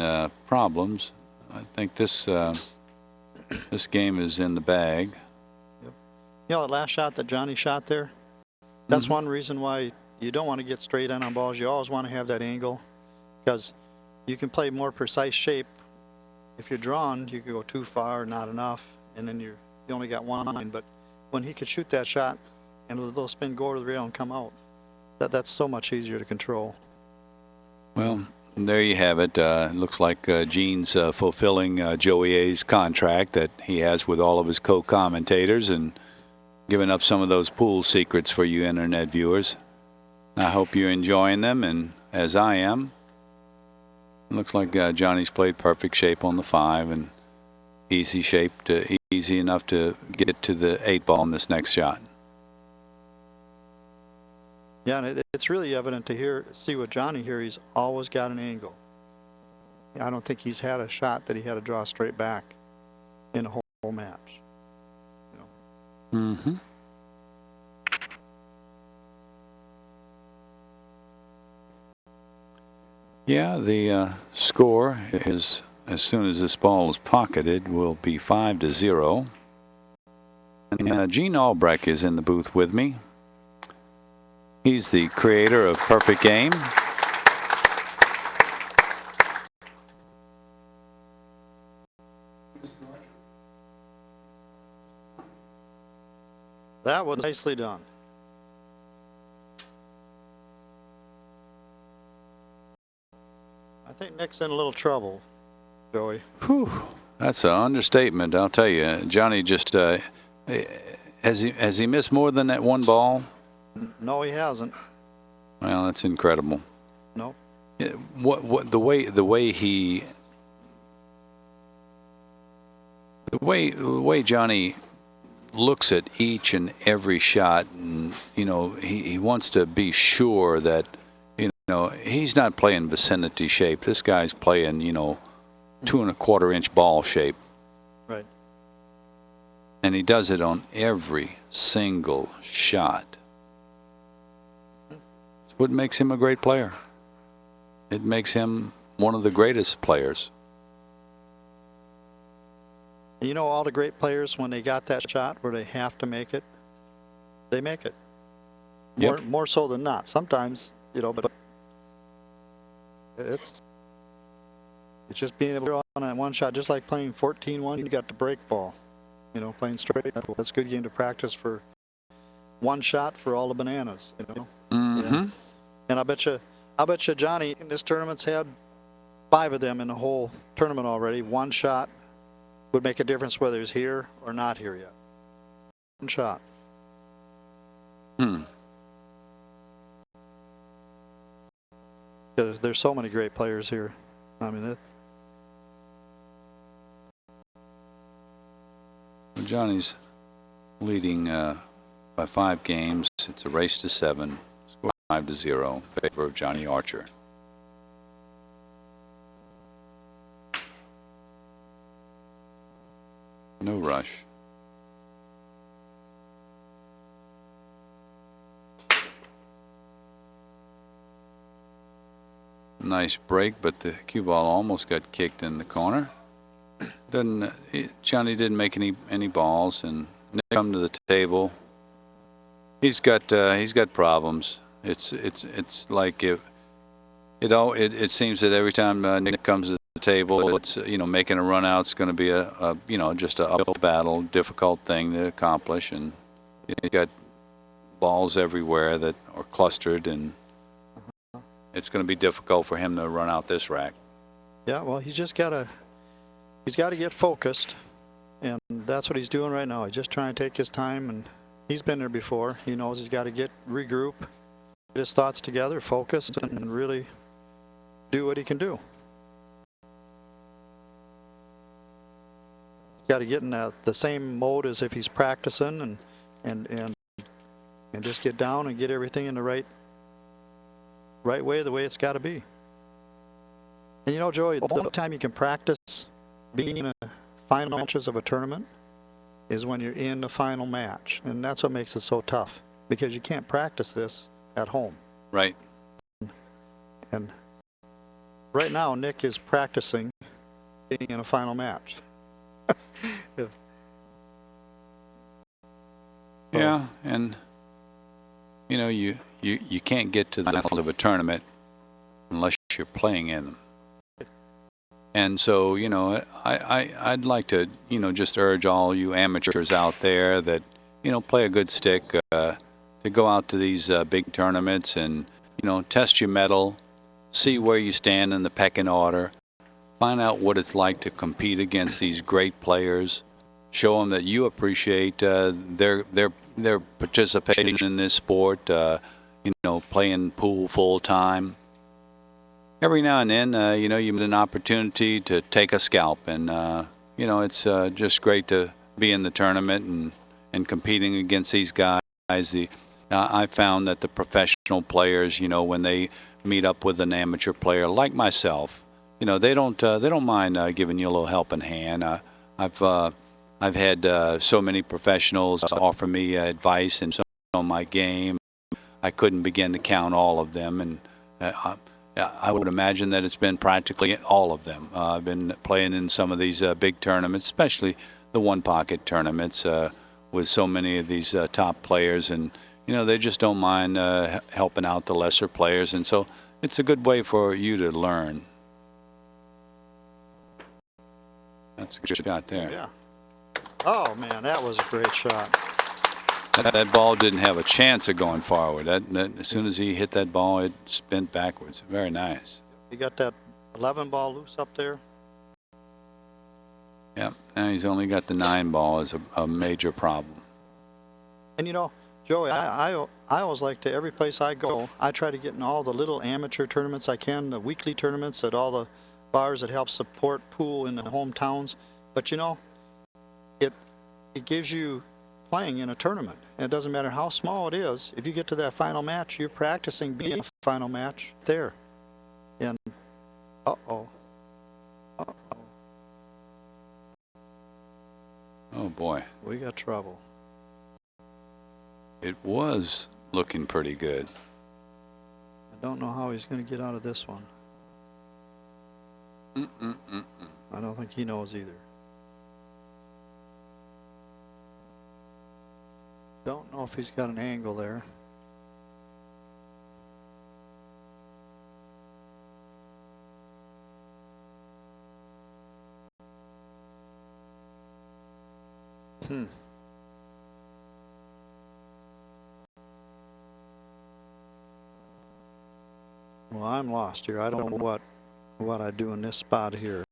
problems, I think this this game is in the bag. Yep. You know, that last shot that Johnny shot there, that's one reason why you don't want to get straight on balls. You always want to have that angle, because you can play more precise shape. If you're drawn, you could go too far, not enough, and then you only got one line. But when he could shoot that shot and with a little spin go to the rail and come out, that's so much easier to control. Well, there you have it. Looks like Gene's fulfilling Joey A's contract that he has with all of his co-commentators and giving up some of those pool secrets for you internet viewers. I hope you're enjoying them, and as I am. It looks like Johnny's played perfect shape on the 5 and easy enough to get to the 8-ball in this next shot. Yeah, and it's really evident to see with Johnny here. He's always got an angle. I don't think he's had a shot that he had to draw straight back in a whole match. You know. Mm-hmm. Yeah, the score is, as soon as this ball is pocketed, will be 5-0. And Gene Albrecht is in the booth with me. He's the creator of Perfect Game. That was nicely done. I think Nick's in a little trouble, Joey. Whew, that's an understatement, I'll tell you. Johnny just has he missed more than that one ball? No, he hasn't. Well, that's incredible. No. Yeah, the way Johnny looks at each and every shot, and you know, he wants to be sure that, you know, he's not playing vicinity shape. This guy's playing, you know, 2 1/4-inch ball shape. Right. And he does it on every single shot. It's what makes him a great player. It makes him one of the greatest players. You know, all the great players, when they got that shot where they have to make it, they make it. More so than not. Sometimes, you know, but it's just being able to draw on that one shot, just like playing 14-1. You got the break ball, you know, playing straight. That's a good game to practice for one shot for all the bananas, you know. Mm-hmm. Yeah. And I bet you Johnny in this tournament's had 5 of them in the whole tournament already. One shot would make a difference whether he's here or not here yet. One shot. Because there's so many great players here. I mean, Johnny's leading by 5 games. It's a race to 7. Score 5-0 in favor of Johnny Archer. No rush. Nice break, but the cue ball almost got kicked in the corner. Johnny didn't make any balls, and Nick come to the table. He's got problems. It's like it seems that every time Nick comes to the table, it's making a run out's going to be a just a uphill battle, difficult thing to accomplish, and you got balls everywhere that are clustered, and it's going to be difficult for him to run out this rack. Yeah, well, he's got to get focused, and that's what he's doing right now. He's just trying to take his time, and he's been there before. He knows he's got to regroup, get his thoughts together, focus, and really do what he can do. He's got to get in the same mode as if he's practicing, and just get down and get everything in the right way, the way it's got to be. And Joey, the only time you can practice being in the final matches of a tournament is when you're in the final match, and that's what makes it so tough, because you can't practice this at home. Right. And right now, Nick is practicing being in a final match. Yeah, and you can't get to the final of a tournament unless you're playing in them. And so, I'd like to, just urge all you amateurs out there that, play a good stick, to go out to these big tournaments and, test your mettle, see where you stand in the pecking order, find out what it's like to compete against these great players, show them that you appreciate their participation in this sport, playing pool full time. Every now and then, you get an opportunity to take a scalp, and it's just great to be in the tournament and competing against these guys. I found that the professional players, when they meet up with an amateur player like myself, they don't mind giving you a little helping hand. I've had so many professionals offer me advice and on my game. I couldn't begin to count all of them, and I would imagine that it's been practically all of them. I've been playing in some of these big tournaments, especially the one-pocket tournaments, with so many of these top players, and they just don't mind helping out the lesser players, and so it's a good way for you to learn. That's a good shot there. Yeah. Oh man, that was a great shot. That ball didn't have a chance of going forward. That as soon as he hit that ball, it spent backwards. Very nice. You got that 11 ball loose up there? Yeah. Now he's only got the 9 ball as a major problem. And Joey, I always like to, every place I go, I try to get in all the little amateur tournaments I can, the weekly tournaments at all the bars that help support pool in the hometowns. But it gives you playing in a tournament. And it doesn't matter how small it is. If you get to that final match, you're practicing being in a final match there. And uh-oh. Oh boy. We got trouble. It was looking pretty good. I don't know how he's going to get out of this one. I don't think he knows either. Don't know if he's got an angle there. Well, I'm lost here. I don't know what I do in this spot here.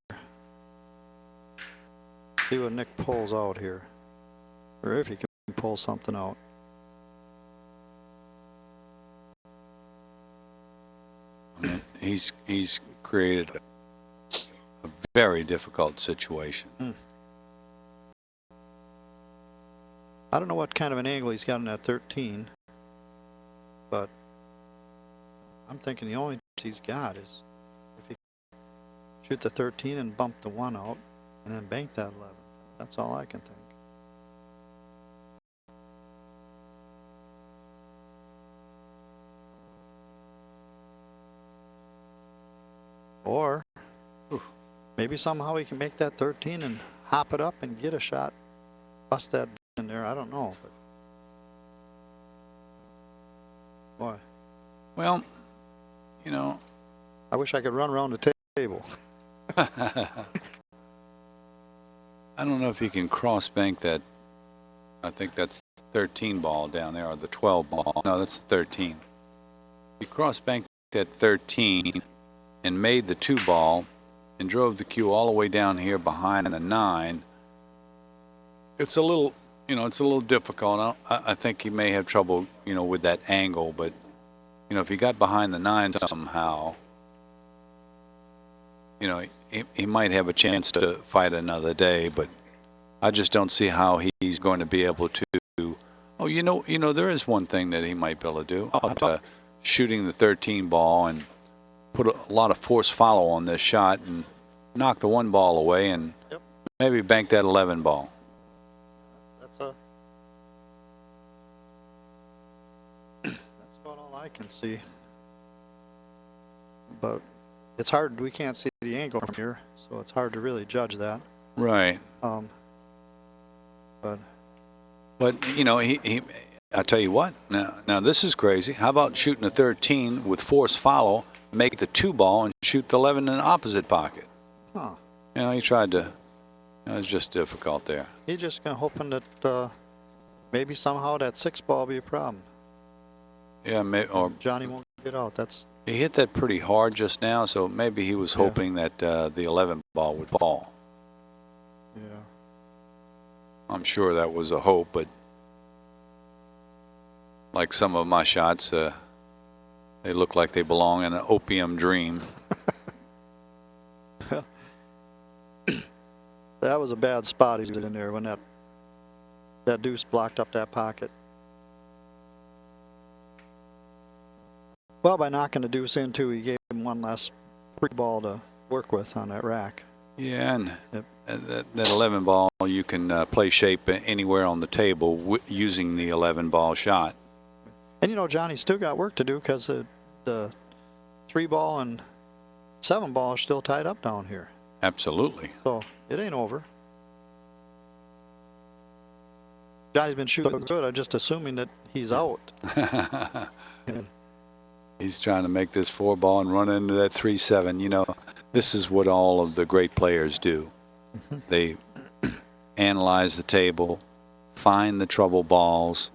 See what Nick pulls out here, or if he can pull something out. He's created a very difficult situation. I don't know what kind of an angle he's got in that 13, but I'm thinking the only chance he's got is if he shoot the 13 and bump the 1 out and then bank that 11. That's all I can think. Or maybe somehow he can make that 13 and hop it up and get a shot, bust that in there. I don't know. But boy. Well, you know. I wish I could run around the table. I don't know if you can cross bank that. I think that's 13 ball down there, or the 12 ball. No, that's 13. If you cross bank that 13 and made the 2 ball and drove the cue all the way down here behind the 9, it's a little, it's a little difficult. I think he may have trouble, with that angle, but, if he got behind the 9 somehow, he might have a chance to fight another day, but I just don't see how he's going to be able to. Oh, there is one thing that he might be able to do. Shooting the 13 ball and put a lot of force follow on this shot and knock the 1 ball away and maybe bank that 11 ball. That's about all I can see. But it's hard. We can't see the angle from here, so it's hard to really judge that. Right. But I tell you what. Now this is crazy. How about shooting a 13 with force follow, make the 2 ball, and shoot the 11 in the opposite pocket? Huh. He tried to. It was just difficult there. He's just hoping that maybe somehow that 6 ball will be a problem. Yeah, or Johnny won't get out. He hit that pretty hard just now, so maybe he was hoping that the 11 ball would fall. Yeah. I'm sure that was a hope, but like some of my shots, they look like they belong in an opium dream. That was a bad spot he was in there when that deuce blocked up that pocket. Well, by knocking the deuce in too, he gave him one last free ball to work with on that rack. Yeah, and that 11 ball, you can play shape anywhere on the table using the 11 ball shot. And Johnny's still got work to do because the 3 ball and 7 ball are still tied up down here. Absolutely. So it ain't over. Johnny's been shooting good. I'm just assuming that he's out. He's trying to make this 4 ball and run into that 3-7. This is what all of the great players do. Mm-hmm. They analyze the table, find the trouble balls,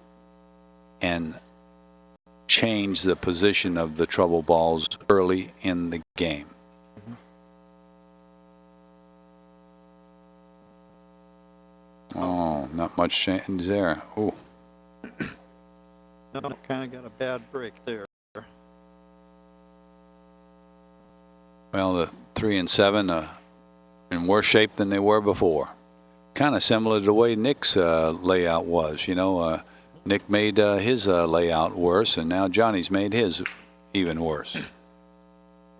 and change the position of the trouble balls early in the game. Oh, not much change there. Oh. No, kind of got a bad break there. Well, the 3 and 7 in worse shape than they were before. Kind of similar to the way Nick's layout was. Nick made his layout worse, and now Johnny's made his even worse.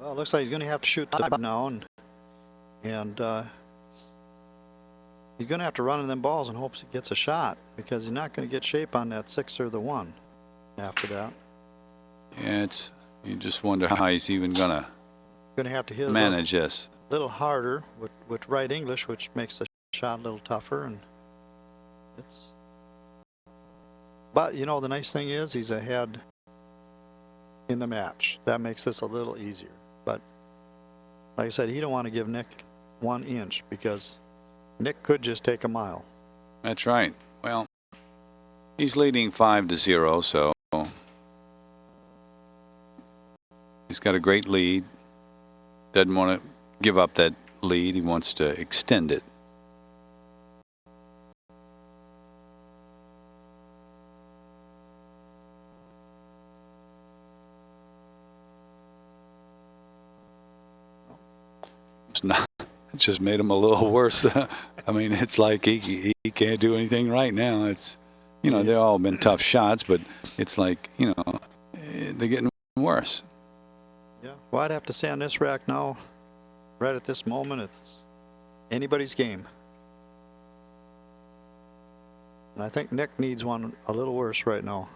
Well, it looks like he's going to have to shoot the now, and he's going to have to run in them balls in hopes he gets a shot, because he's not going to get shape on that 6 or the 1 after that. Yeah, you just wonder how he's even going to have to hit manage this. A little harder with right English, which makes the shot a little tougher, and but the nice thing is he's ahead in the match. That makes this a little easier. But like I said, he don't want to give Nick 1 inch, because Nick could just take a mile. That's right. Well, he's leading 5-0, so he's got a great lead. Doesn't want to give up that lead. He wants to extend it. It's not. It just made him a little worse. I mean, it's like he can't do anything right now. You know, they've all been tough shots, but it's like, you know, they're getting worse. Yeah. Well, I'd have to say on this rack now, right at this moment, it's anybody's game. And I think Nick needs one a little worse right now.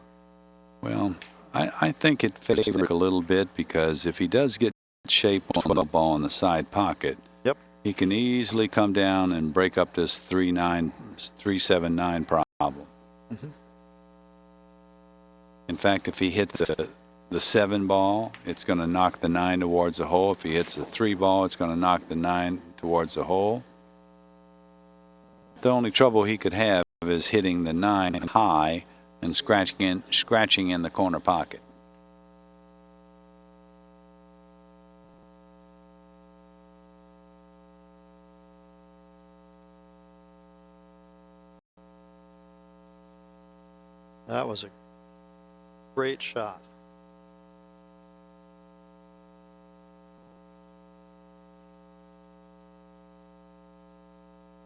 Well, I think it favors Nick a little bit, because if he does get shape on the ball in the side pocket, Yep. he can easily come down and break up this 3-7-9 problem. Mm-hmm. In fact, if he hits the 7 ball, it's going to knock the 9 towards the hole. If he hits the 3 ball, it's going to knock the 9 towards the hole. The only trouble he could have is hitting the 9 high and scratching in the corner pocket. That was a great shot.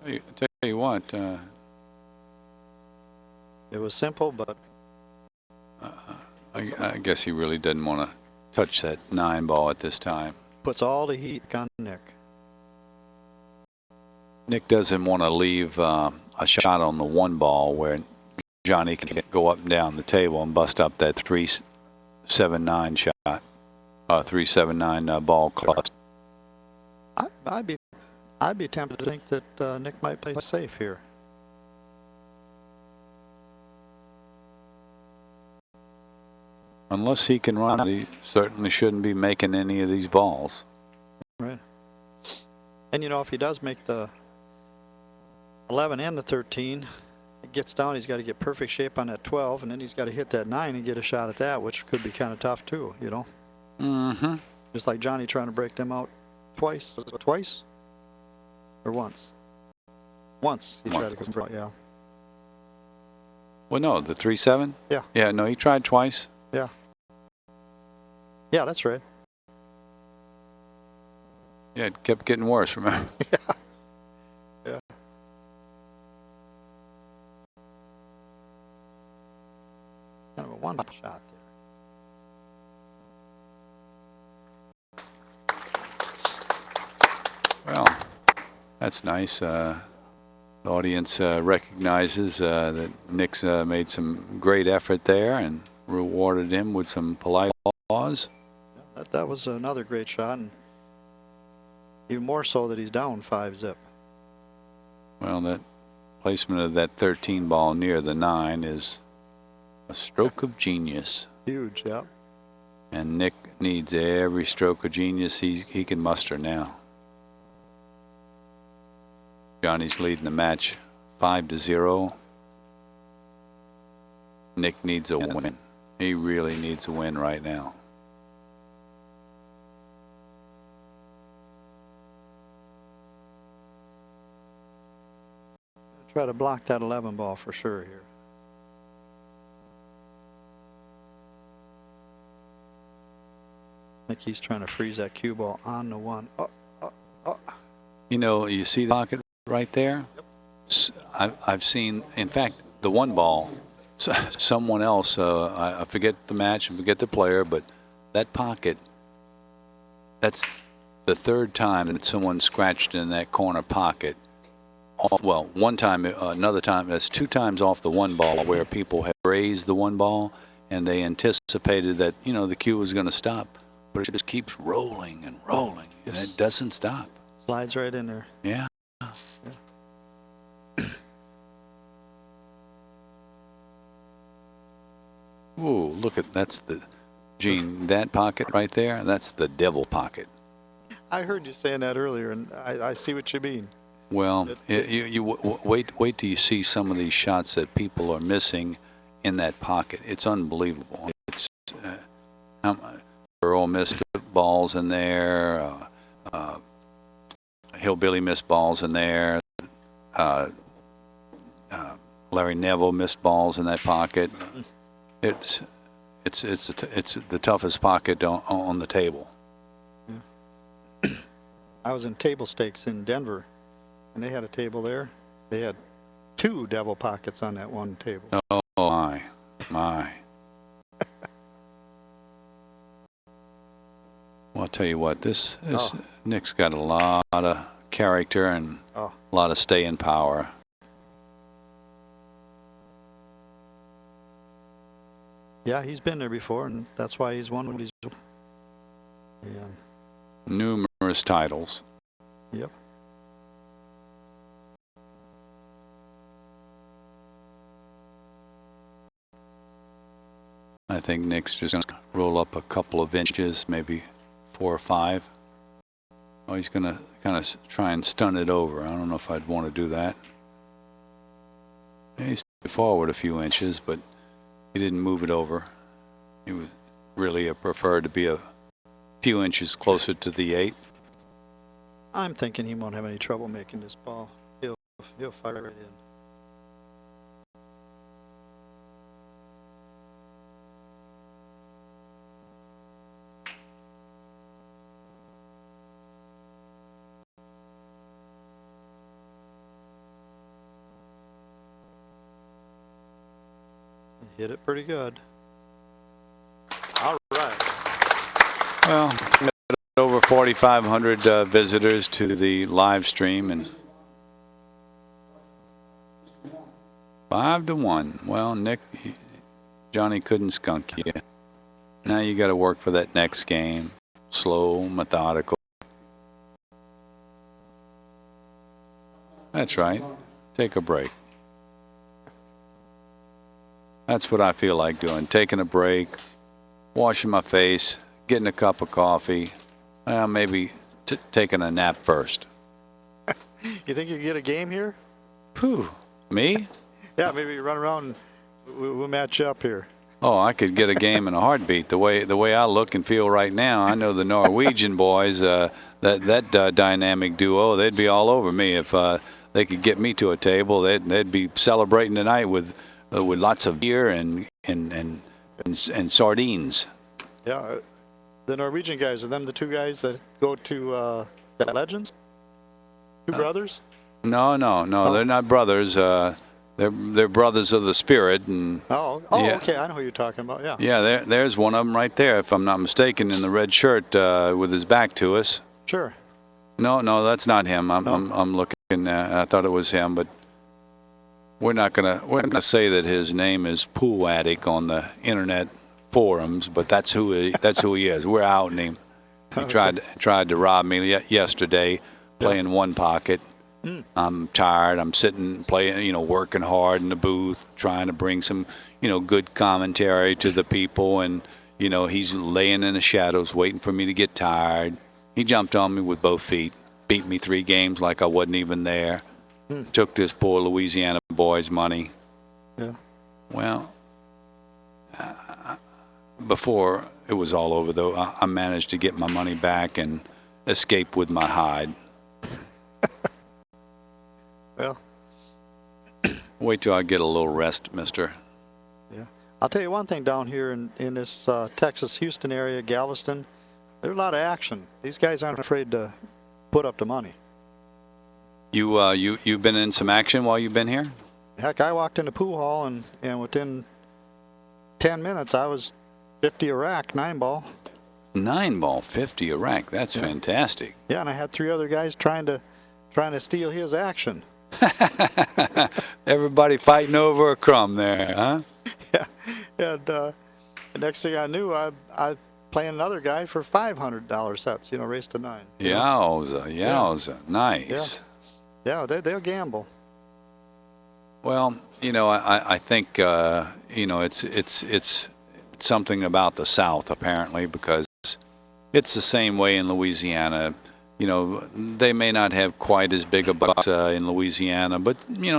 Tell you what, It was simple, but I guess he really didn't want to touch that 9 ball at this time. puts all the heat on Nick. Nick doesn't want to leave a shot on the 1 ball where Johnny can go up and down the table and bust up that 3-7-9 shot, 3-7-9 ball cluster. I'd be tempted to think that Nick might play safe here. Unless he can run, he certainly shouldn't be making any of these balls. Right. And you know, if he does make the 11 and the 13, it gets down, he's got to get perfect shape on that 12, and then he's got to hit that 9 and get a shot at that, which could be kind of tough too, you know. Mm-hmm. Just like Johnny trying to break them out twice. Was it twice? Or once? Once he tried to come out, yeah. Well, no, the 3-7? Yeah. Yeah, no, he tried twice. Yeah. Yeah, that's right. Yeah, it kept getting worse, remember? Yeah. Yeah. Kind of a one shot there. Well, that's nice. The audience recognizes that Nick's made some great effort there and rewarded him with some polite applause. Yeah, that was another great shot, and even more so that he's down 5-zip. Well, that placement of that 13 ball near the 9 is a stroke of genius. Huge, yeah. And Nick needs every stroke of genius he can muster now. Johnny's leading the match 5-0. Nick needs a win. He really needs a win right now. Try to block that 11 ball for sure here. I think he's trying to freeze that cue ball on the 1. You know, you see the pocket right there? Yep. I've seen, in fact, the 1 ball, someone else, I forget the match and forget the player, but that pocket, that's the 3rd time that someone scratched in that corner pocket. Well, one time, another time, that's 2 times off the 1 ball where people have raised the 1 ball and they anticipated that, you know, the cue was going to stop, but it just keeps rolling and rolling and it doesn't stop. Slides right in there. Yeah. Ooh, look at, that's the, Gene, that pocket right there, that's the devil pocket. I heard you saying that earlier, and I see what you mean. Well, wait till you see some of these shots that people are missing in that pocket. It's unbelievable. It's Earl missed balls in there. Hillbilly missed balls in there. Larry Neville missed balls in that pocket. It's the toughest pocket on the table. Yeah. I was in table stakes in Denver, and they had a table there. They had 2 devil pockets on that one table. Oh My. Well, I'll tell you what, this Nick's got a lot of character and a lot of staying power. Yeah, he's been there before, and that's why he's won what he's won. Yeah. Numerous titles. Yep. I think Nick's just going to roll up a couple of inches, maybe 4 or 5. Oh, he's going to kind of try and stun it over. I don't know if I'd want to do that. He stepped forward a few inches, but he didn't move it over. He would really preferred to be a few inches closer to the 8. I'm thinking he won't have any trouble making this ball. He'll fire it in. Hit it pretty good. All right. Well, we had over 4,500 visitors to the live stream, and 5-1. Well, Nick, Johnny couldn't skunk you. Now you got to work for that next game. Slow, methodical. That's right. Take a break. That's what I feel like doing. Taking a break, washing my face, getting a cup of coffee, maybe taking a nap first. You think you can get a game here? Whew. Me? Yeah, maybe you run around and we'll match up here. Oh, I could get a game in a heartbeat. The way I look and feel right now, I know the Norwegian boys, that dynamic duo, they'd be all over me. If they could get me to a table, they'd be celebrating tonight with lots of beer and sardines. Yeah, the Norwegian guys, are them the 2 guys that go to the Legends? 2 brothers? No, they're not brothers. They're brothers of the spirit. And yeah. Okay, I know who you're talking about. Yeah. Yeah, there's one of them right there, if I'm not mistaken, in the red shirt with his back to us. Sure. No, that's not him. I'm looking. I thought it was him, but we're not gonna say that his name is Pool Attic on the internet forums, but that's who he is. We're outing him. He tried to rob me yesterday, playing one pocket. I'm tired. I'm sitting playing, working hard in the booth, trying to bring some, good commentary to the people, and he's laying in the shadows waiting for me to get tired. He jumped on me with both feet, beat me 3 games like I wasn't even there. Took this poor Louisiana boy's money. Yeah. Well, before it was all over, though, I managed to get my money back and escape with my hide. Well, wait till I get a little rest, mister. Yeah. I'll tell you one thing down here in this Texas, Houston area, Galveston, there's a lot of action. These guys aren't afraid to put up the money. You've been in some action while you've been here? Heck, I walked in the pool hall and within 10 minutes I was 50 a rack, 9-ball. 9-ball, 50 a rack. That's fantastic. Yeah, and I had 3 other guys trying to steal his action. Everybody fighting over a crumb there, huh? Yeah, and the next thing I knew, I playing another guy for $500 sets. Race to 9. Yowza, nice. Yeah, they'll gamble. Well, I think it's something about the South apparently, because it's the same way in Louisiana. They may not have quite as big a bucks in Louisiana, but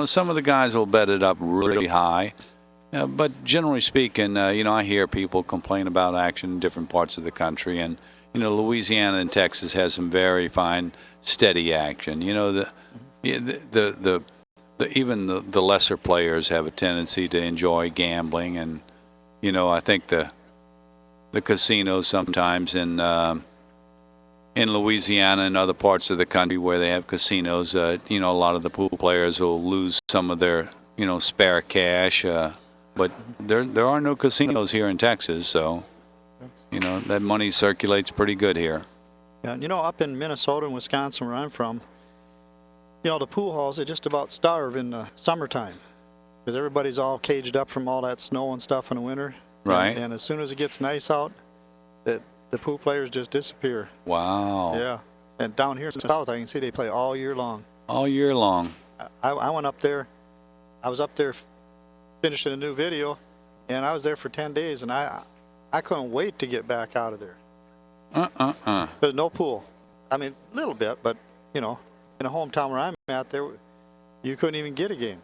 some of the guys will bet it up really high. But generally speaking, I hear people complain about action in different parts of the country, and Louisiana and Texas has some very fine, steady action. Even the lesser players have a tendency to enjoy gambling, and I think the casinos sometimes in Louisiana and other parts of the country where they have casinos, a lot of the pool players will lose some of their spare cash. But there are no casinos here in Texas, so you know that money circulates pretty good here. Yeah, and you know, up in Minnesota and Wisconsin, where I'm from, you know, the pool halls, they just about starve in the summertime because everybody's all caged up from all that snow and stuff in the winter. Right. And as soon as it gets nice out, the pool players just disappear. Wow. Yeah. And down here in the south, I can see they play all year long. All year long. I went up there. I was up there finishing a new video, and I was there for 10 days, and I couldn't wait to get back out of there. There's no pool. I mean, a little bit, but, you know, in the hometown where I'm at, there, you couldn't even get a game.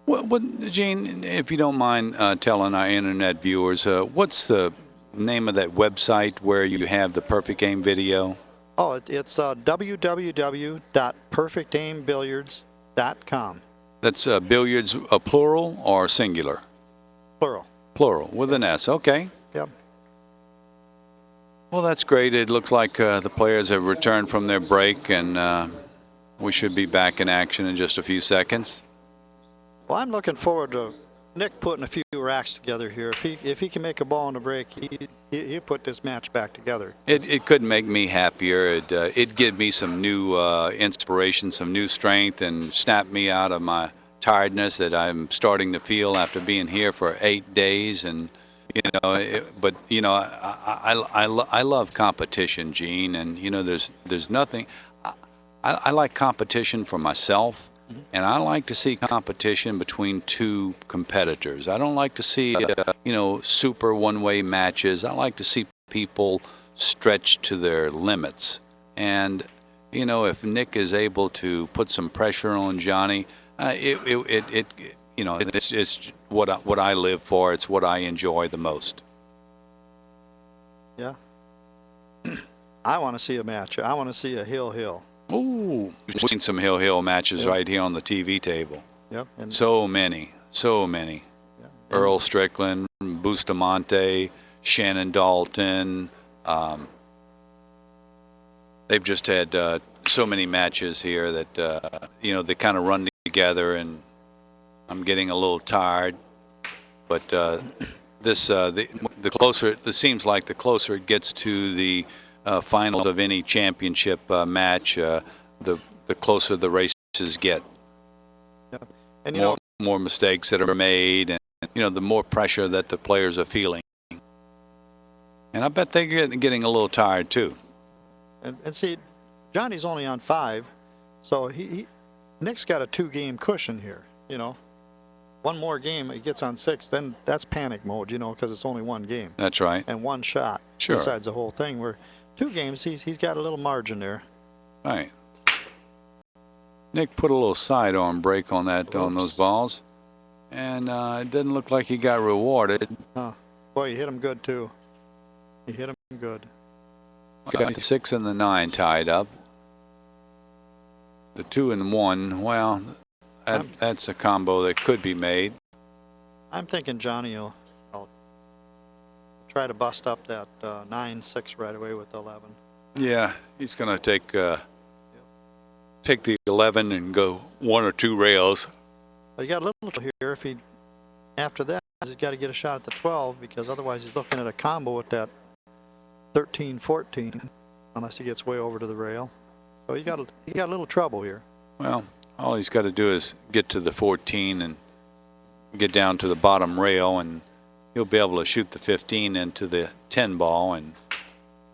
What, Gene, if you don't mind telling our internet viewers, what's the name of that website where you have the Perfect Game video? Oh, it's www.perfectaimbilliards.com. That's billiards, plural or singular? Plural. Plural, with an S. Okay. Yep. Well, that's great. It looks like the players have returned from their break, and we should be back in action in just a few seconds. Well, I'm looking forward to Nick putting a few racks together here. If he can make a ball in the break, he'll put this match back together. It could make me happier. It'd give me some new inspiration, some new strength, and snap me out of my tiredness that I'm starting to feel after being here for 8 days. And you know, but you know, I love competition, Gene. And you know, there's nothing. I like competition for myself. And I like to see competition between two competitors. I don't like to see, you know, super one-way matches. I like to see people stretch to their limits. And, you know, if Nick is able to put some pressure on Johnny, you know, it's what I live for. It's what I enjoy the most. Yeah. I want to see a match. I want to see a hill. Ooh, we've seen some hill matches right here on the TV table. Yep. And so many. yeah. Earl Strickland, Bustamante, Shannon Dalton. They've just had so many matches here that you know, they kind of run together, and I'm getting a little tired. But this the closer it seems like, the closer it gets to the finals of any championship match, the closer the races get. Yeah. And you more mistakes that are made, and you know, the more pressure that the players are feeling. And I bet they're getting a little tired too. And see, Johnny's only on 5, so Nick's got a 2-game cushion here. You know, one more game, he gets on 6, then that's panic mode. You know, because it's only 1 game. That's right. And 1 shot. Sure. Besides the whole thing, where 2 games, he's got a little margin there. Right. Nick put a little sidearm break on those balls, and it didn't look like he got rewarded. Boy, he hit him good too. He hit him good. Got the 6 and the 9 tied up. The 2 and 1, well, that's a combo that could be made. I'm thinking Johnny will try to bust up that 9-6 right away with the 11. Yeah, he's going to take the 11 and go 1 or 2 rails. But he got a little here. If he, after that, he's got to get a shot at the 12, because otherwise he's looking at a combo with that 13-14, unless he gets way over to the rail. So he got a little trouble here. Well, all he's got to do is get to the 14 and get down to the bottom rail, and he'll be able to shoot the 15 into the 10 ball and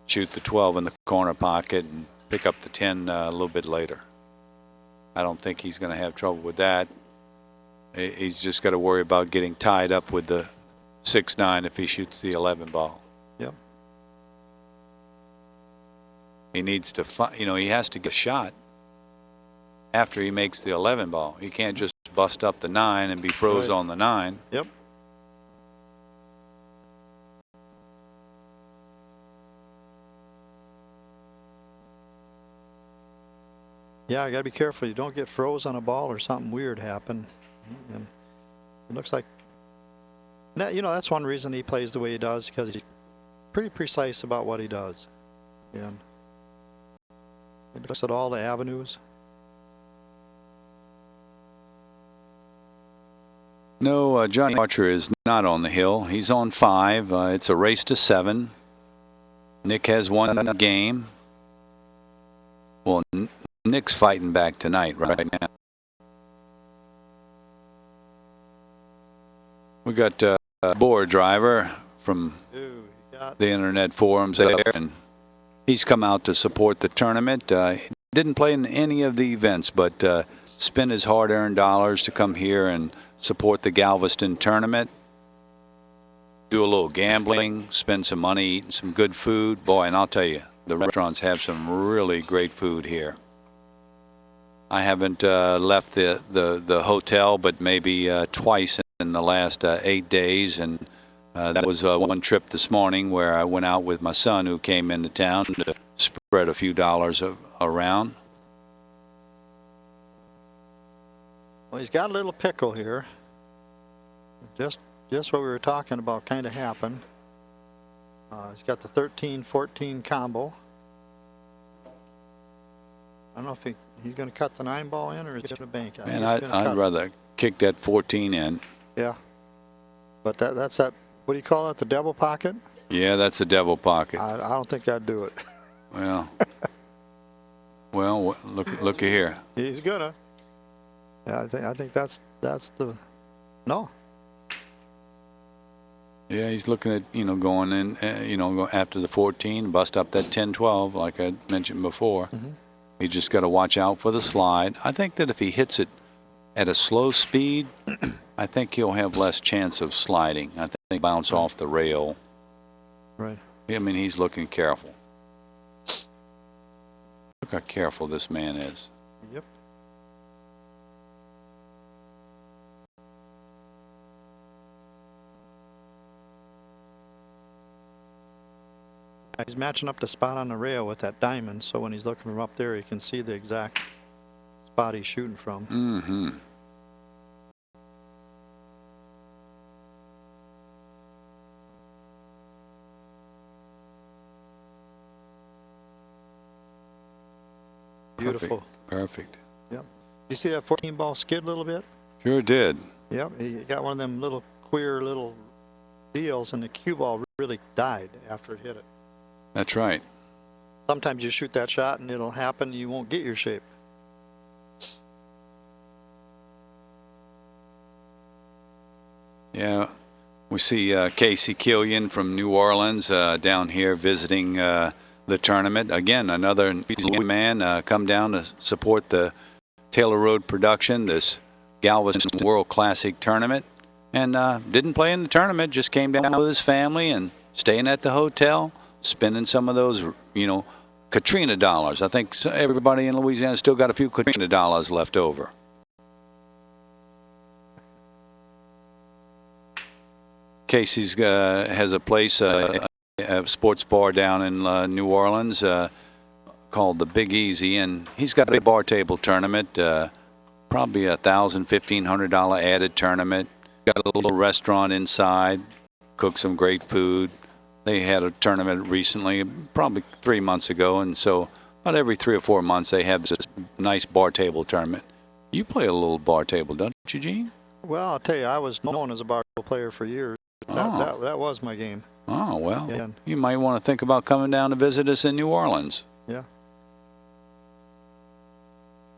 shoot the 12 in the corner pocket and pick up the 10 a little bit later. I don't think he's going to have trouble with that. He's just got to worry about getting tied up with the 6-9 if he shoots the 11 ball. Yep. He needs to, you know, he has to get a shot after he makes the 11 ball. He can't just bust up the 9 and be froze on the 9. Yep. Yeah, I got to be careful you don't get froze on a ball or something weird happen. And it looks like, you know, that's one reason he plays the way he does, because he's pretty precise about what he does. And he looks at all the avenues. No, Johnny Archer is not on the hill. He's on 5. It's a race to 7. Nick has one game. Well, Nick's fighting back tonight right now. We got a board driver from the internet forums there, and he's come out to support the tournament. Didn't play in any of the events, but spent his hard-earned dollars to come here and support the Galveston tournament. Do a little gambling, spend some money, eating some good food. Boy, and I'll tell you, the restaurants have some really great food here. I haven't left the hotel, but maybe twice in the last 8 days, and that was one trip this morning where I went out with my son who came into town to spread a few dollars around. Well, he's got a little pickle here. Just what we were talking about kind of happened. He's got the 13-14 combo. I don't know if he's going to cut the 9-ball in or is he going to bank it. Man, I'd rather kick that 14 in. Yeah. But that's that, what do you call it, the devil pocket? Yeah, that's a devil pocket. I don't think I'd do it. Well, well, look here. He's gonna. Yeah, I think that's the, no. Yeah, he's looking at, going in, go after the 14, bust up that 10-12, like I mentioned before. Mm-hmm. He just got to watch out for the slide. I think that if he hits it at a slow speed, I think he'll have less chance of sliding. I think he'll bounce off the rail. Right. I mean, he's looking careful. Look how careful this man is. Yep. He's matching up the spot on the rail with that diamond, so when he's looking from up there, he can see the exact spot he's shooting from. Mm-hmm. Beautiful. Perfect. Yep. You see that 14-ball skid a little bit? Sure did. Yep. He got one of them little queer little deals, and the cue ball really died after it hit it. That's right. Sometimes you shoot that shot and it'll happen, you won't get your shape. Yeah, we see Casey Killian from New Orleans down here visiting the tournament. Again, another man come down to support the Taylor Road production, this Galveston World Classic tournament. And didn't play in the tournament, just came down with his family and staying at the hotel, spending some of those, Katrina dollars. I think everybody in Louisiana still got a few Katrina dollars left over. Casey's has a place, a sports bar down in New Orleans called the Big Easy, and he's got a bar table tournament, probably $1,000, $1,500 added tournament. Got a little restaurant inside, cook some great food. They had a tournament recently, probably 3 months ago, and so about every 3 or 4 months they have this nice bar table tournament. You play a little bar table, don't you, Gene? Well, I'll tell you, I was known as a bar table player for years. That was my game. Oh, well, Yeah. you might want to think about coming down to visit us in New Orleans. Yeah.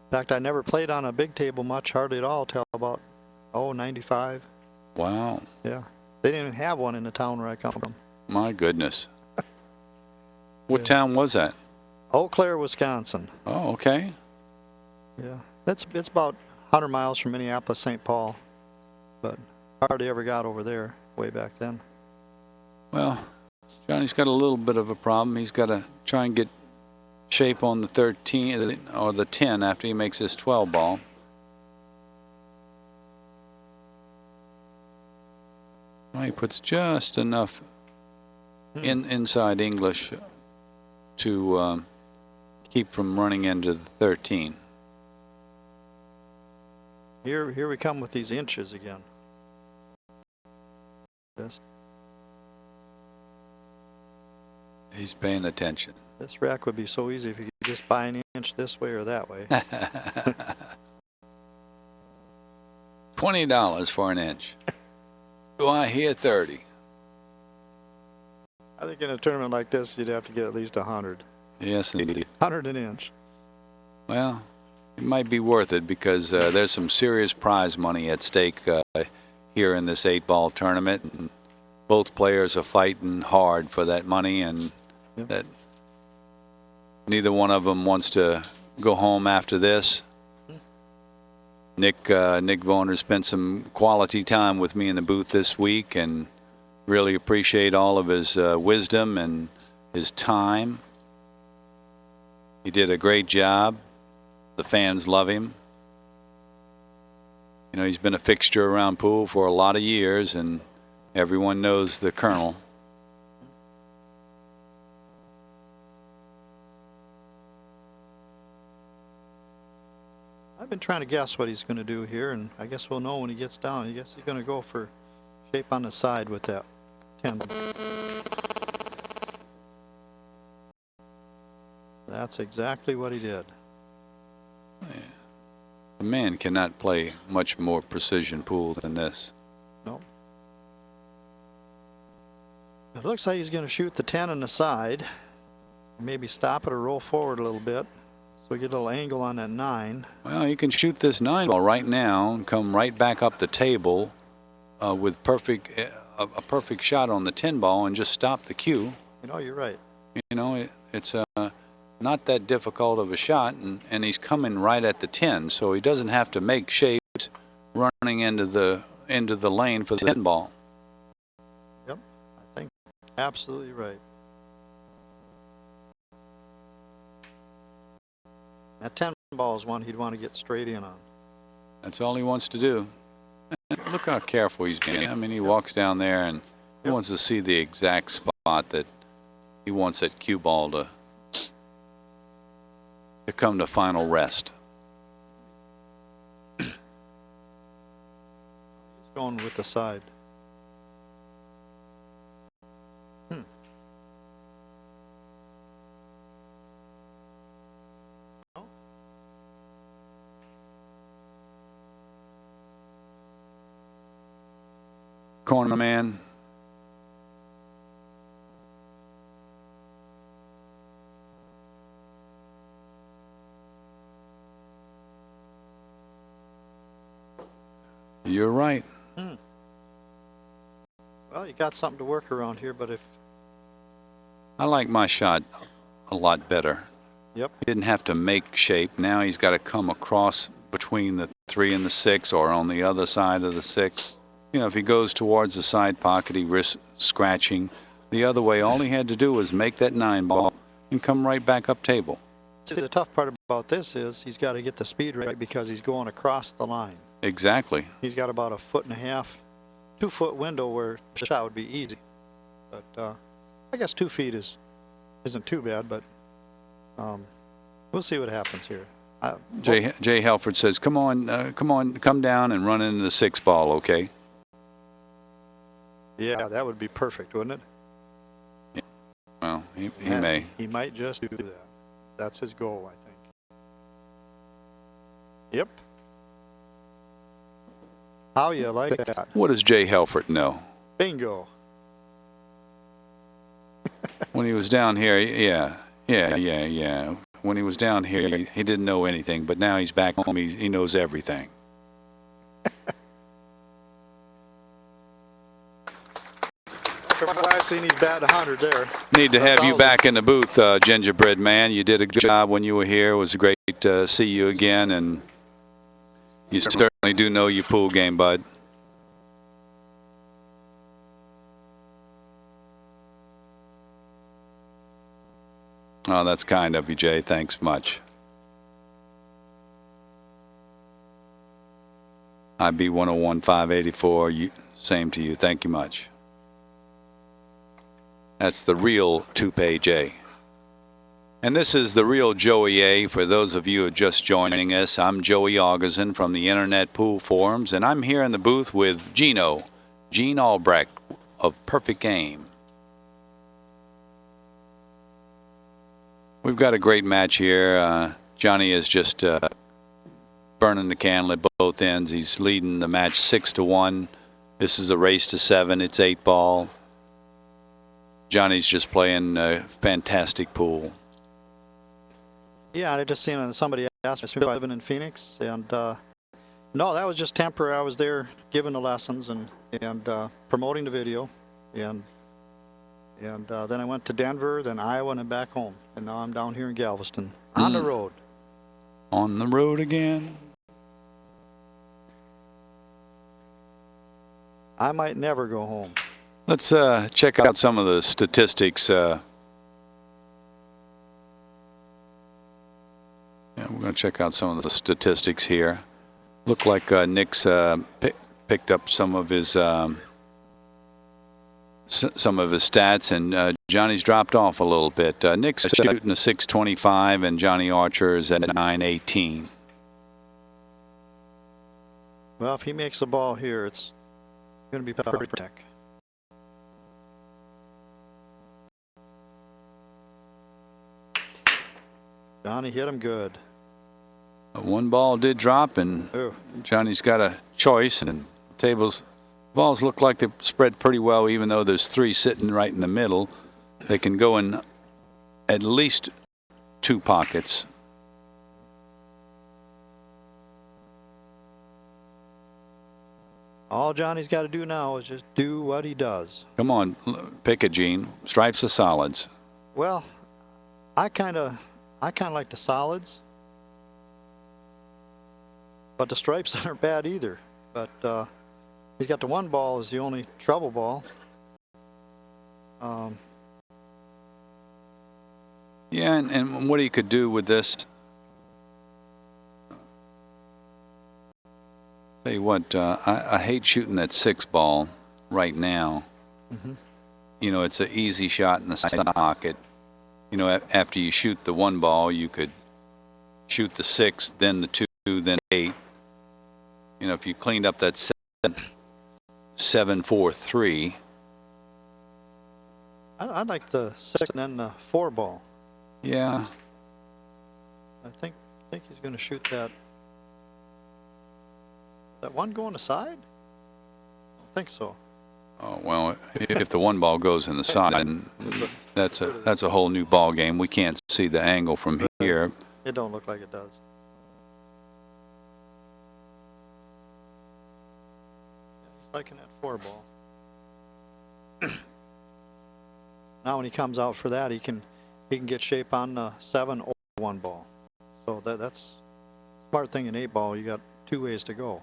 In fact, I never played on a big table much, hardly at all, till about, 95. Wow. Yeah. They didn't even have one in the town where I come from. My goodness. What Yeah. town was that? Eau Claire, Wisconsin. Oh, okay. Yeah. It's about 100 miles from Minneapolis, St. Paul. But hardly ever got over there way back then. Well, Johnny's got a little bit of a problem. He's got to try and get shape on the 13 or the 10 after he makes his 12 ball. Well, he puts just enough inside English to keep from running into the 13. Here we come with these inches again. He's paying attention. This rack would be so easy if you could just buy an inch this way or that way. $20 for an inch. I hear 30? I think in a tournament like this, you'd have to get at least 100. Yes, indeed. 100 an inch. Well, it might be worth it because there's some serious prize money at stake here in this 8-ball tournament. And both players are fighting hard for that money, and that neither one of them wants to go home after this. Nick Varner spent some quality time with me in the booth this week, and really appreciate all of his wisdom and his time. He did a great job. The fans love him. You know, he's been a fixture around pool for a lot of years, and everyone knows the Colonel. I've been trying to guess what he's going to do here, and I guess we'll know when he gets down. I guess he's going to go for shape on the side with that 10. That's exactly what he did. The man cannot play much more precision pool than this. No. It looks like he's going to shoot the 10 on the side. Maybe stop it or roll forward a little bit. So we get a little angle on that 9. Well, you can shoot this 9-ball right now and come right back up the table with a perfect shot on the 10-ball and just stop the cue. You know, you're right. You know, it's not that difficult of a shot, and he's coming right at the 10, so he doesn't have to make shapes running into the lane for the 10-ball. Yep, I think absolutely right. That 10-ball is one he'd want to get straight in on. That's all he wants to do. Look how careful he's being. I mean, he walks down there and he wants to see the exact spot that he wants that cue ball to come to final rest. He's going with the side. Corner man. You're right. Well, you got something to work around here, but if... I like my shot a lot better. Yep. He didn't have to make shape. Now he's got to come across between the 3 and the 6 or on the other side of the 6. You know, if he goes towards the side pocket, he risks scratching. The other way, all he had to do was make that 9-ball and come right back up table. See, the tough part about this is he's got to get the speed right because he's going across the line. Exactly. He's got about a 1.5 foot, 2-foot window where the shot would be easy. But I guess 2 feet isn't too bad, but we'll see what happens here. Jay Helford says, come down and run into the 6-ball, okay? Yeah, that would be perfect, wouldn't it? Yeah. Well, he may. He might just do that. That's his goal, I think. Yep. How you like that? What does Jay Helford know? Bingo. When he was down here, yeah. When he was down here, he didn't know anything, but now he's back home. He knows everything. I've seen he's batting 100 there. Need to have you back in the booth, Gingerbread Man. You did a good job when you were here. It was great to see you again, and you certainly do know your pool game, bud. Oh, that's kind of you, Jay. Thanks much. IB 101 584. Same to you. Thank you much. That's the real Toupee J. And this is the real Joey A. For those of you who are just joining us, I'm Joey Auguzin from the Internet Pool Forums, and I'm here in the booth with Gene Albrecht of Perfect Game. We've got a great match here. Johnny is just burning the candle at both ends. He's leading the match 6-1. This is a race to 7. It's 8 ball. Johnny's just playing a fantastic pool. Yeah, I just seen somebody asked me if I living in Phoenix, and no, that was just temporary. I was there giving the lessons and promoting the video, and then I went to Denver, then Iowa, and then back home, and now I'm down here in Galveston on the road. On the road again. I might never go home. Let's check out some of the statistics. Yeah, we're going to check out some of the statistics here. Look like Nick's picked up some of his stats, and Johnny's dropped off a little bit. Nick's shooting a 625, and Johnny Archer is at 918. Well, if he makes the ball here, it's going to be perfect. Johnny hit him good. One ball did drop, and Johnny's got a choice, and balls look like they spread pretty well, even though there's 3 sitting right in the middle. They can go in at least 2 pockets. All Johnny's got to do now is just do what he does. Come on, pick it, Gene. Stripes or solids? Well, I kind of like the solids, but the stripes aren't bad either. But he's got the one ball is the only trouble ball. Yeah, and what he could do with this. Tell you what, I hate shooting that 6 ball right now. You know, it's an easy shot in the side pocket. You know, after you shoot the 1 ball, you could shoot the 6, then the 2, then 8. You know, if you cleaned up that 7-4-3. I'd like the 6 and then the 4 ball. Yeah. I think he's going to shoot that. That one going aside? I don't think so. Oh well, if the 1 ball goes in the side, that's a whole new ball game. We can't see the angle from here. It don't look like it does. He's liking that 4 ball. Now when he comes out for that, he can get shape on the 7 or 1 ball. So that's smart thing in 8 ball. You got 2 ways to go.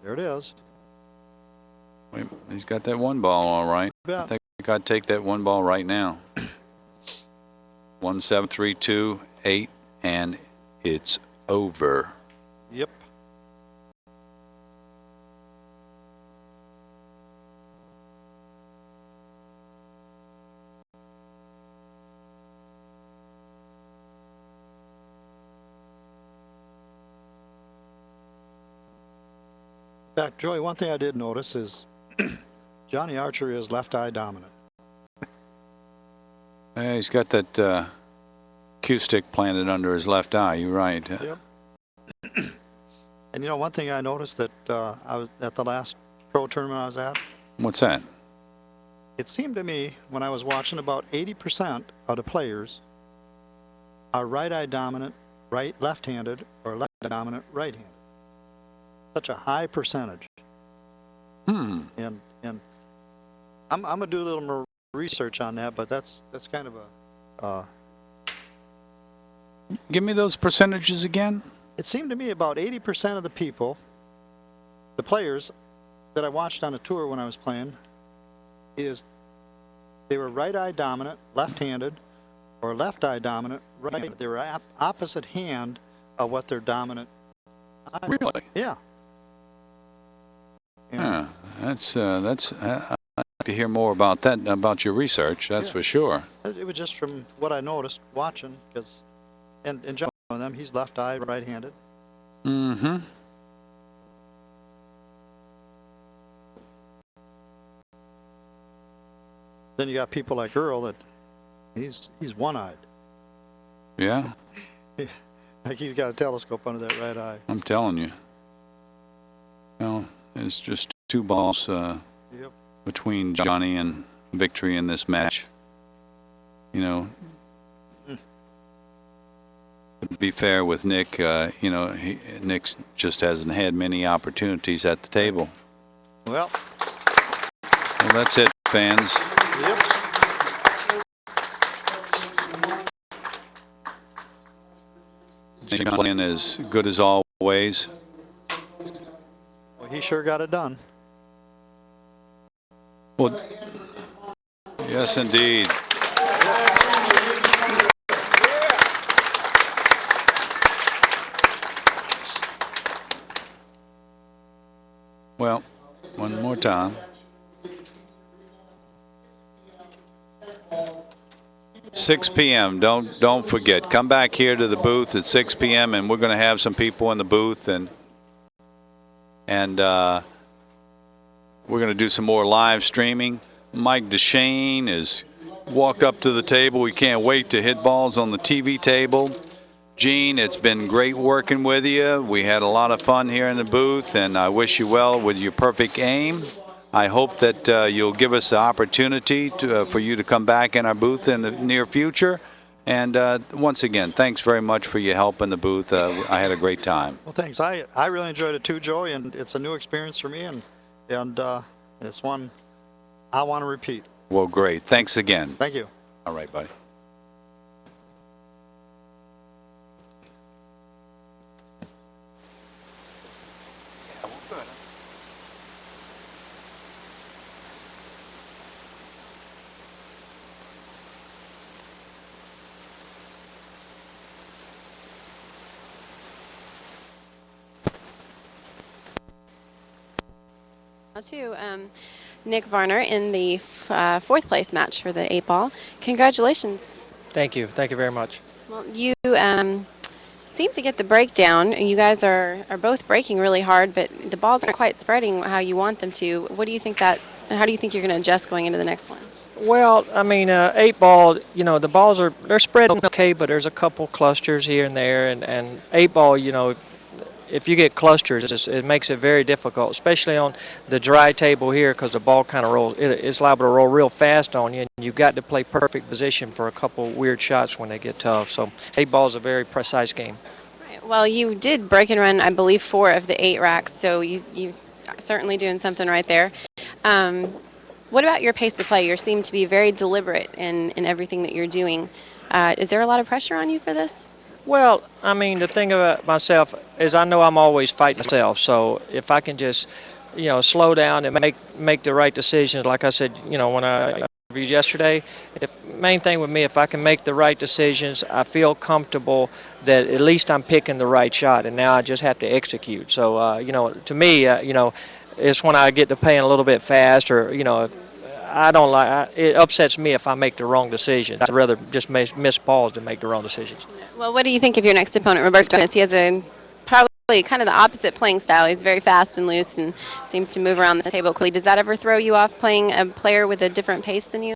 There it is. Wait, he's got that 1 ball all right. I think I'd take that 1 ball right now. 1, 7, 3, 2, 8, and it's over. Yep. In fact, Joey, one thing I did notice is Johnny Archer is left eye dominant. Yeah, he's got that cue stick planted under his left eye. You're right. Yep. And you know, one thing I noticed that I was at the last pro tournament I was at. What's that? It seemed to me when I was watching about 80% of the players are right eye dominant, left-handed, or left eye dominant, right-handed. Such a high percentage. And I'm gonna do a little more research on that, but that's kind of a. Give me those percentages again. It seemed to me about 80% of the people, the players that I watched on a tour when I was playing, is they were right eye dominant, left-handed, or left eye dominant, right. They were opposite hand of what their dominant. Really? Yeah. Yeah, that's I'd like to hear more about that, about your research, that's for sure. It was just from what I noticed watching, because, and John, one of them, he's left eye, right-handed. Mm-hmm. Then you got people like Earl that he's one-eyed. Yeah. Like he's got a telescope under that right eye. I'm telling you. Well, It's just 2 balls Yep. between Johnny and victory in this match. You know, to be fair with Nick, you know, Nick just hasn't had many opportunities at the table. Well, Well, that's it, fans. yep. Nick playing as good as always. Well, he sure got it done. Well, yes, indeed. Well, one more time. 6 p.m. Don't forget. Come back here to the booth at 6 p.m. and we're going to have some people in the booth and we're going to do some more live streaming. Mike DeShane has walked up to the table. We can't wait to hit balls on the TV table. Gene, it's been great working with you. We had a lot of fun here in the booth, and I wish you well with your perfect aim. I hope that you'll give us the opportunity for you to come back in our booth in the near future. And once again, thanks very much for your help in the booth. I had a great time. Well, thanks. I really enjoyed it too, Joey, and it's a new experience for me, and it's one I want to repeat. Well, great. Thanks again. Thank you. All right, buddy. To Nick Varner in the fourth place match for the 8-ball. Congratulations. Thank you very much. Well, you seem to get the breakdown. You guys are both breaking really hard, but the balls aren't quite spreading how you want them to. What do you think how do you think you're going to adjust going into the next one? Well, I mean, 8-ball, you know, the balls they're spread okay, but there's a couple clusters here and there, and 8-ball, you know, if you get clusters, it makes it very difficult, especially on the dry table here, because the ball kind of rolls. It's liable to roll real fast on you, and you've got to play perfect position for a couple weird shots when they get tough. So 8-ball is a very precise game. Right. Well, you did break and run, I believe, 4 of the 8 racks, so you certainly doing something right there. What about your pace of play? You seem to be very deliberate in everything that you're doing. Is there a lot of pressure on you for this? Well, I mean, the thing about myself is I know I'm always fighting myself. So if I can just, you know, slow down and make the right decisions, like I said, you know, when I interviewed yesterday, main thing with me, if I can make the right decisions, I feel comfortable that at least I'm picking the right shot, and now I just have to execute. So, you know, to me, you know, it's when I get to playing a little bit fast, or, you know, I don't like it. Upsets me if I make the wrong decisions. I'd rather just miss balls than make the wrong decisions. Well, what do you think of your next opponent, Roberto? He has probably kind of the opposite playing style. He's very fast and loose and seems to move around the table quickly. Does that ever throw you off, playing a player with a different pace than you?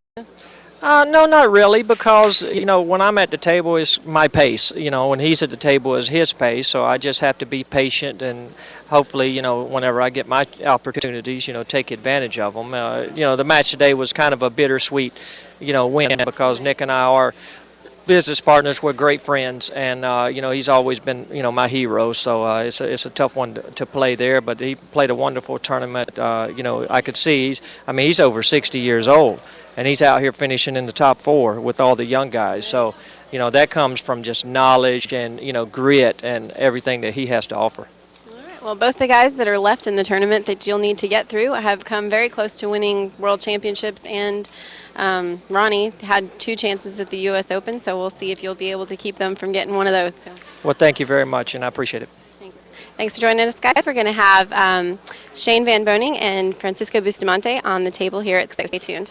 No, not really, because, you know, when I'm at the table, it's my pace. You know, when he's at the table, it's his pace. So I just have to be patient and hopefully, you know, whenever I get my opportunities, you know, take advantage of them. You know, the match today was kind of a bittersweet, you know, win, because Nick and I are business partners. We're great friends, and you know, he's always been, you know, my hero. So it's a tough one to play there, but he played a wonderful tournament. You know, I could see he's over 60 years old, and he's out here finishing in the top 4 with all the young guys. So, you know, that comes from just knowledge and, you know, grit and everything that he has to offer. All right. Well, both the guys that are left in the tournament that you'll need to get through have come very close to winning world championships, and Ronnie had 2 chances at the U.S. Open, so we'll see if you'll be able to keep them from getting one of those. So. Well, thank you very much, and I appreciate it. Thanks for joining us, guys. We're going to have Shane Van Boning and Francisco Bustamante on the table here at 6. Stay tuned.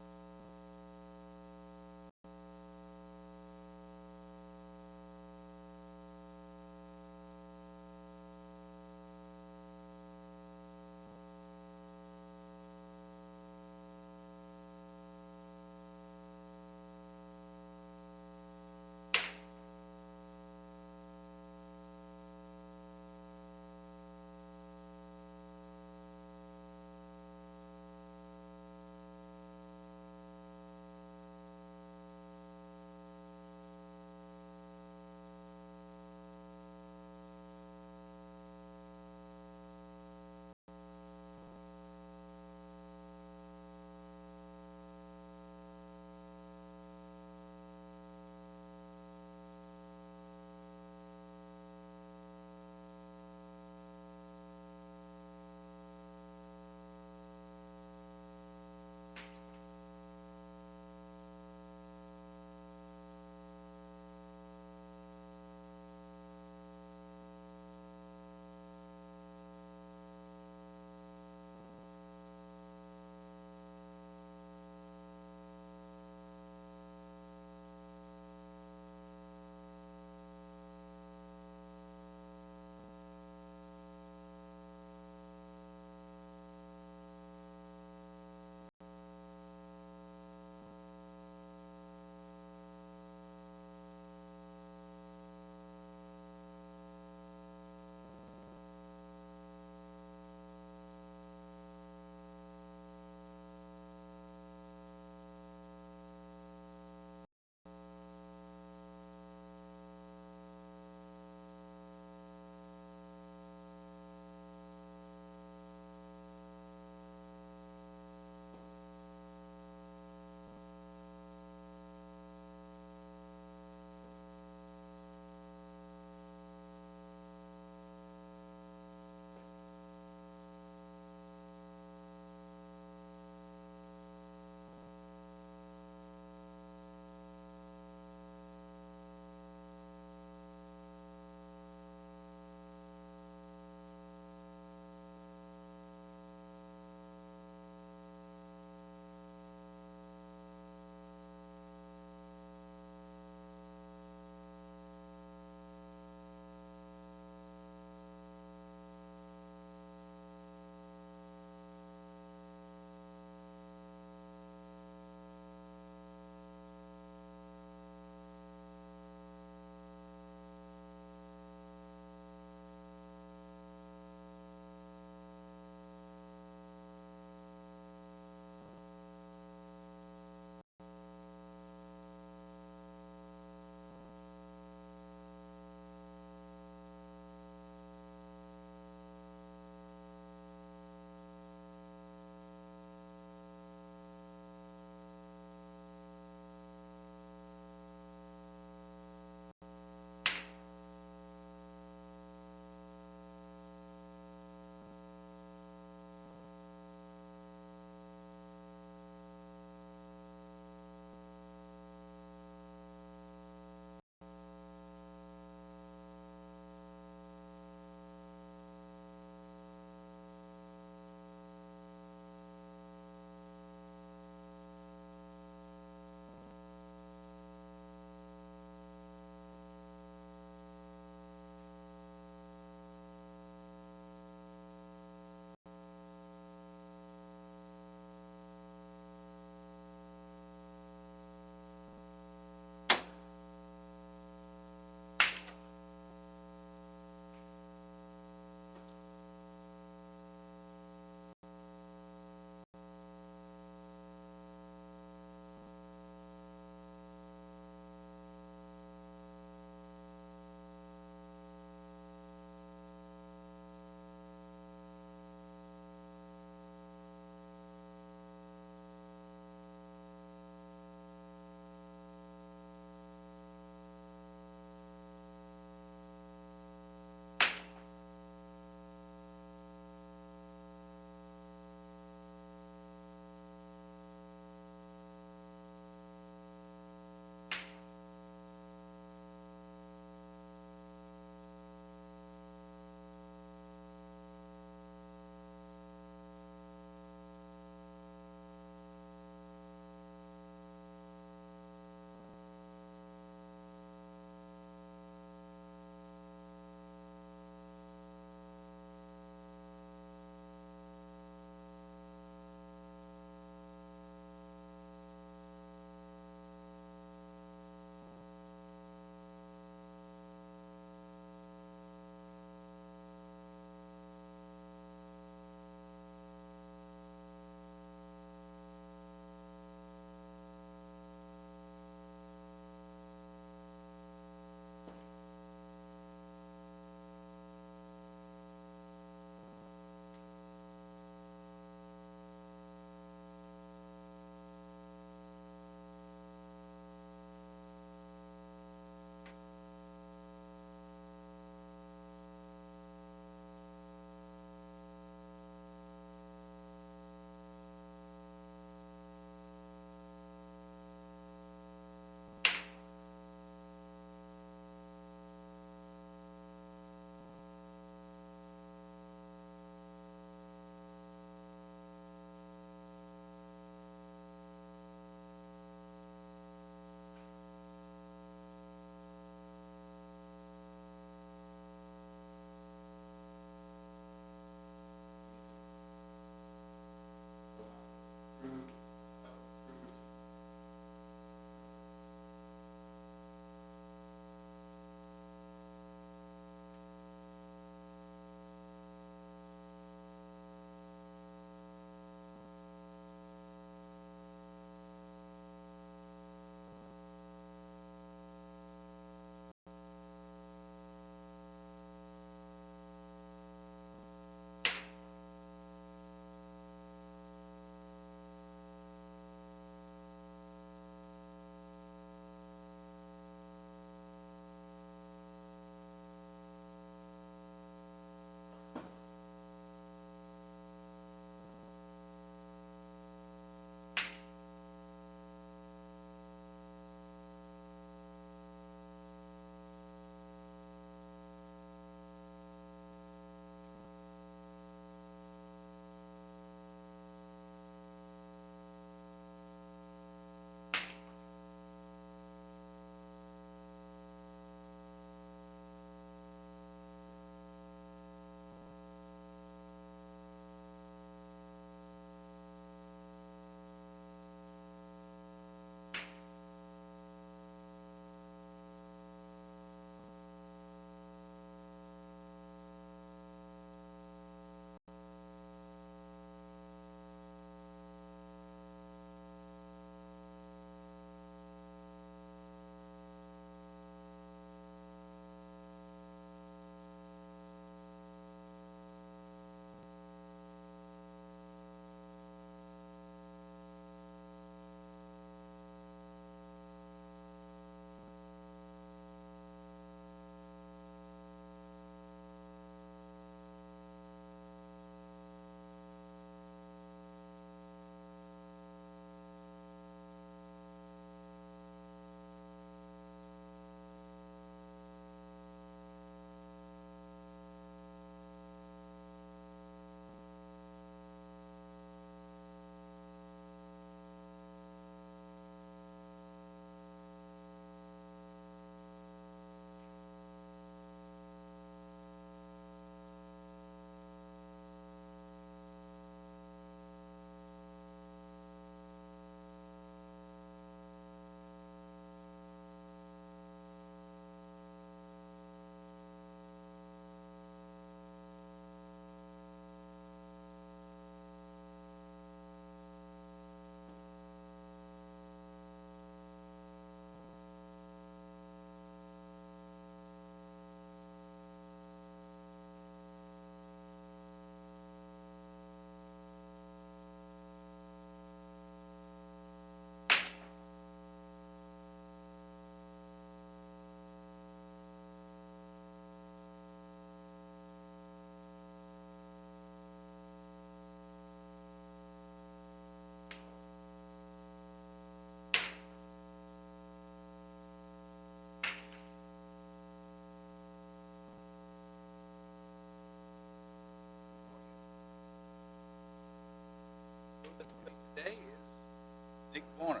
Varner.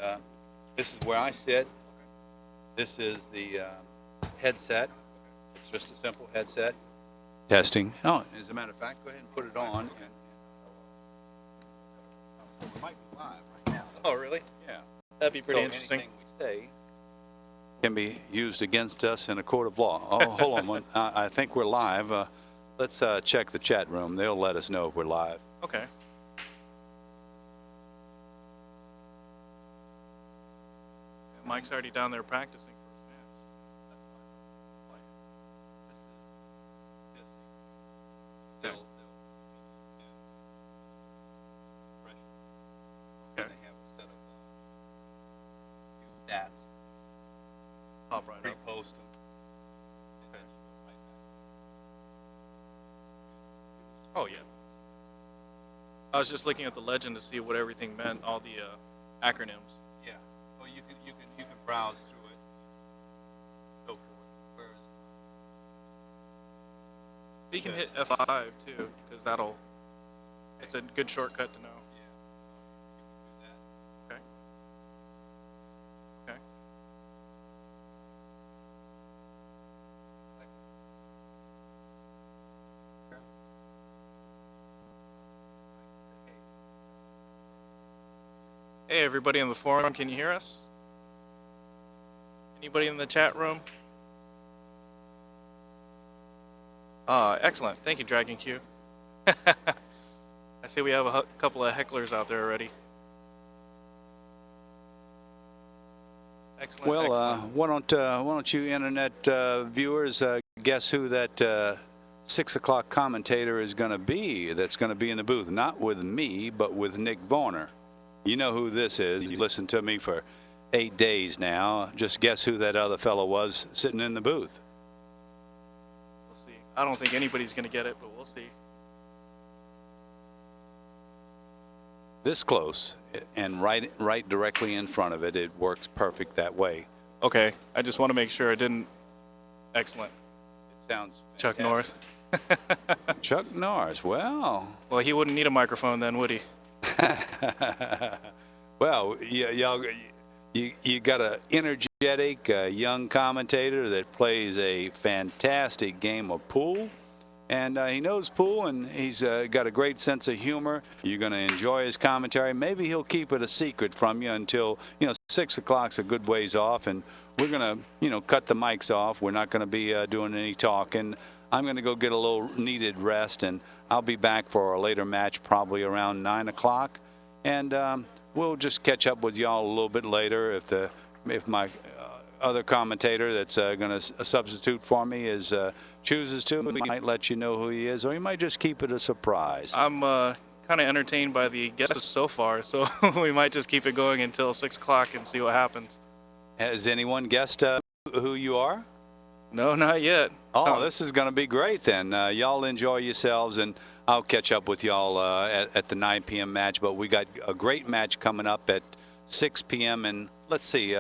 And, this is where I sit. This is the headset. It's just a simple headset. Testing. Oh, as a matter of fact, go ahead and put it on. And we might be live right now. Oh, really? Yeah. That'd be pretty interesting. Anything we say can be used against us in a court of law. Oh, hold on. I think we're live. Let's check the chat room. They'll let us know if we're live. Okay. Mike's already down there practicing for his match. Okay. Stats. Pop right up. Repost them. Okay. Oh, yeah. I was just looking at the legend to see what everything meant, all the acronyms. Yeah. Well, you can browse through it. Go for it. Where is it? You can hit F5 too, because it's a good shortcut to know. Yeah. Okay. Okay. Hey, everybody in the forum, can you hear us? Anybody in the chat room? Excellent. Thank you, Dragon Q. I see we have a couple of hecklers out there already. Excellent. Well, excellent. why don't you internet viewers guess who that 6 o'clock commentator is going to be? That's going to be in the booth, not with me, but with Nick Varner. You know who this is. He's listened to me for 8 days now. Just guess who that other fellow was sitting in the booth. We'll see. I don't think anybody's going to get it, but we'll see. This close and right directly in front of it. It works perfect that way. Okay. I just want to make sure I didn't. Excellent. It sounds Chuck Norris. Chuck Norris. Well. Well, he wouldn't need a microphone then, would he? Well, y'all, you got an energetic young commentator that plays a fantastic game of pool, and he knows pool, and he's got a great sense of humor. You're going to enjoy his commentary. Maybe he'll keep it a secret from you until 6 o'clock's a good ways off, and we're going to cut the mics off. We're not going to be doing any talking. I'm going to go get a little needed rest, and I'll be back for a later match, probably around 9 o'clock, and we'll just catch up with y'all a little bit later. If my other commentator that's going to substitute for me chooses to, we might let you know who he is, or he might just keep it a surprise. I'm kind of entertained by the guests so far, so we might just keep it going until 6 o'clock and see what happens. Has anyone guessed who you are? No, not yet. Oh, this is going to be great then. Y'all enjoy yourselves, and I'll catch up with y'all at the 9 p.m. match. But we got a great match coming up at 6 p.m. And let's see,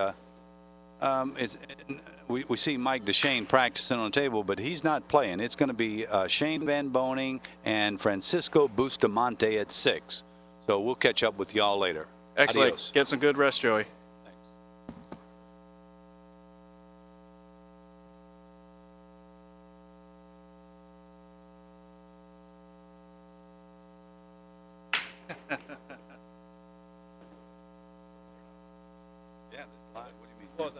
we see Mike DeShane practicing on the table, but he's not playing. It's going to be Shane Van Boning and Francisco Bustamante at 6. So we'll catch up with y'all later. Excellent. Adios. Get some good rest, Joey. Yeah, that's live. What do you mean? Well,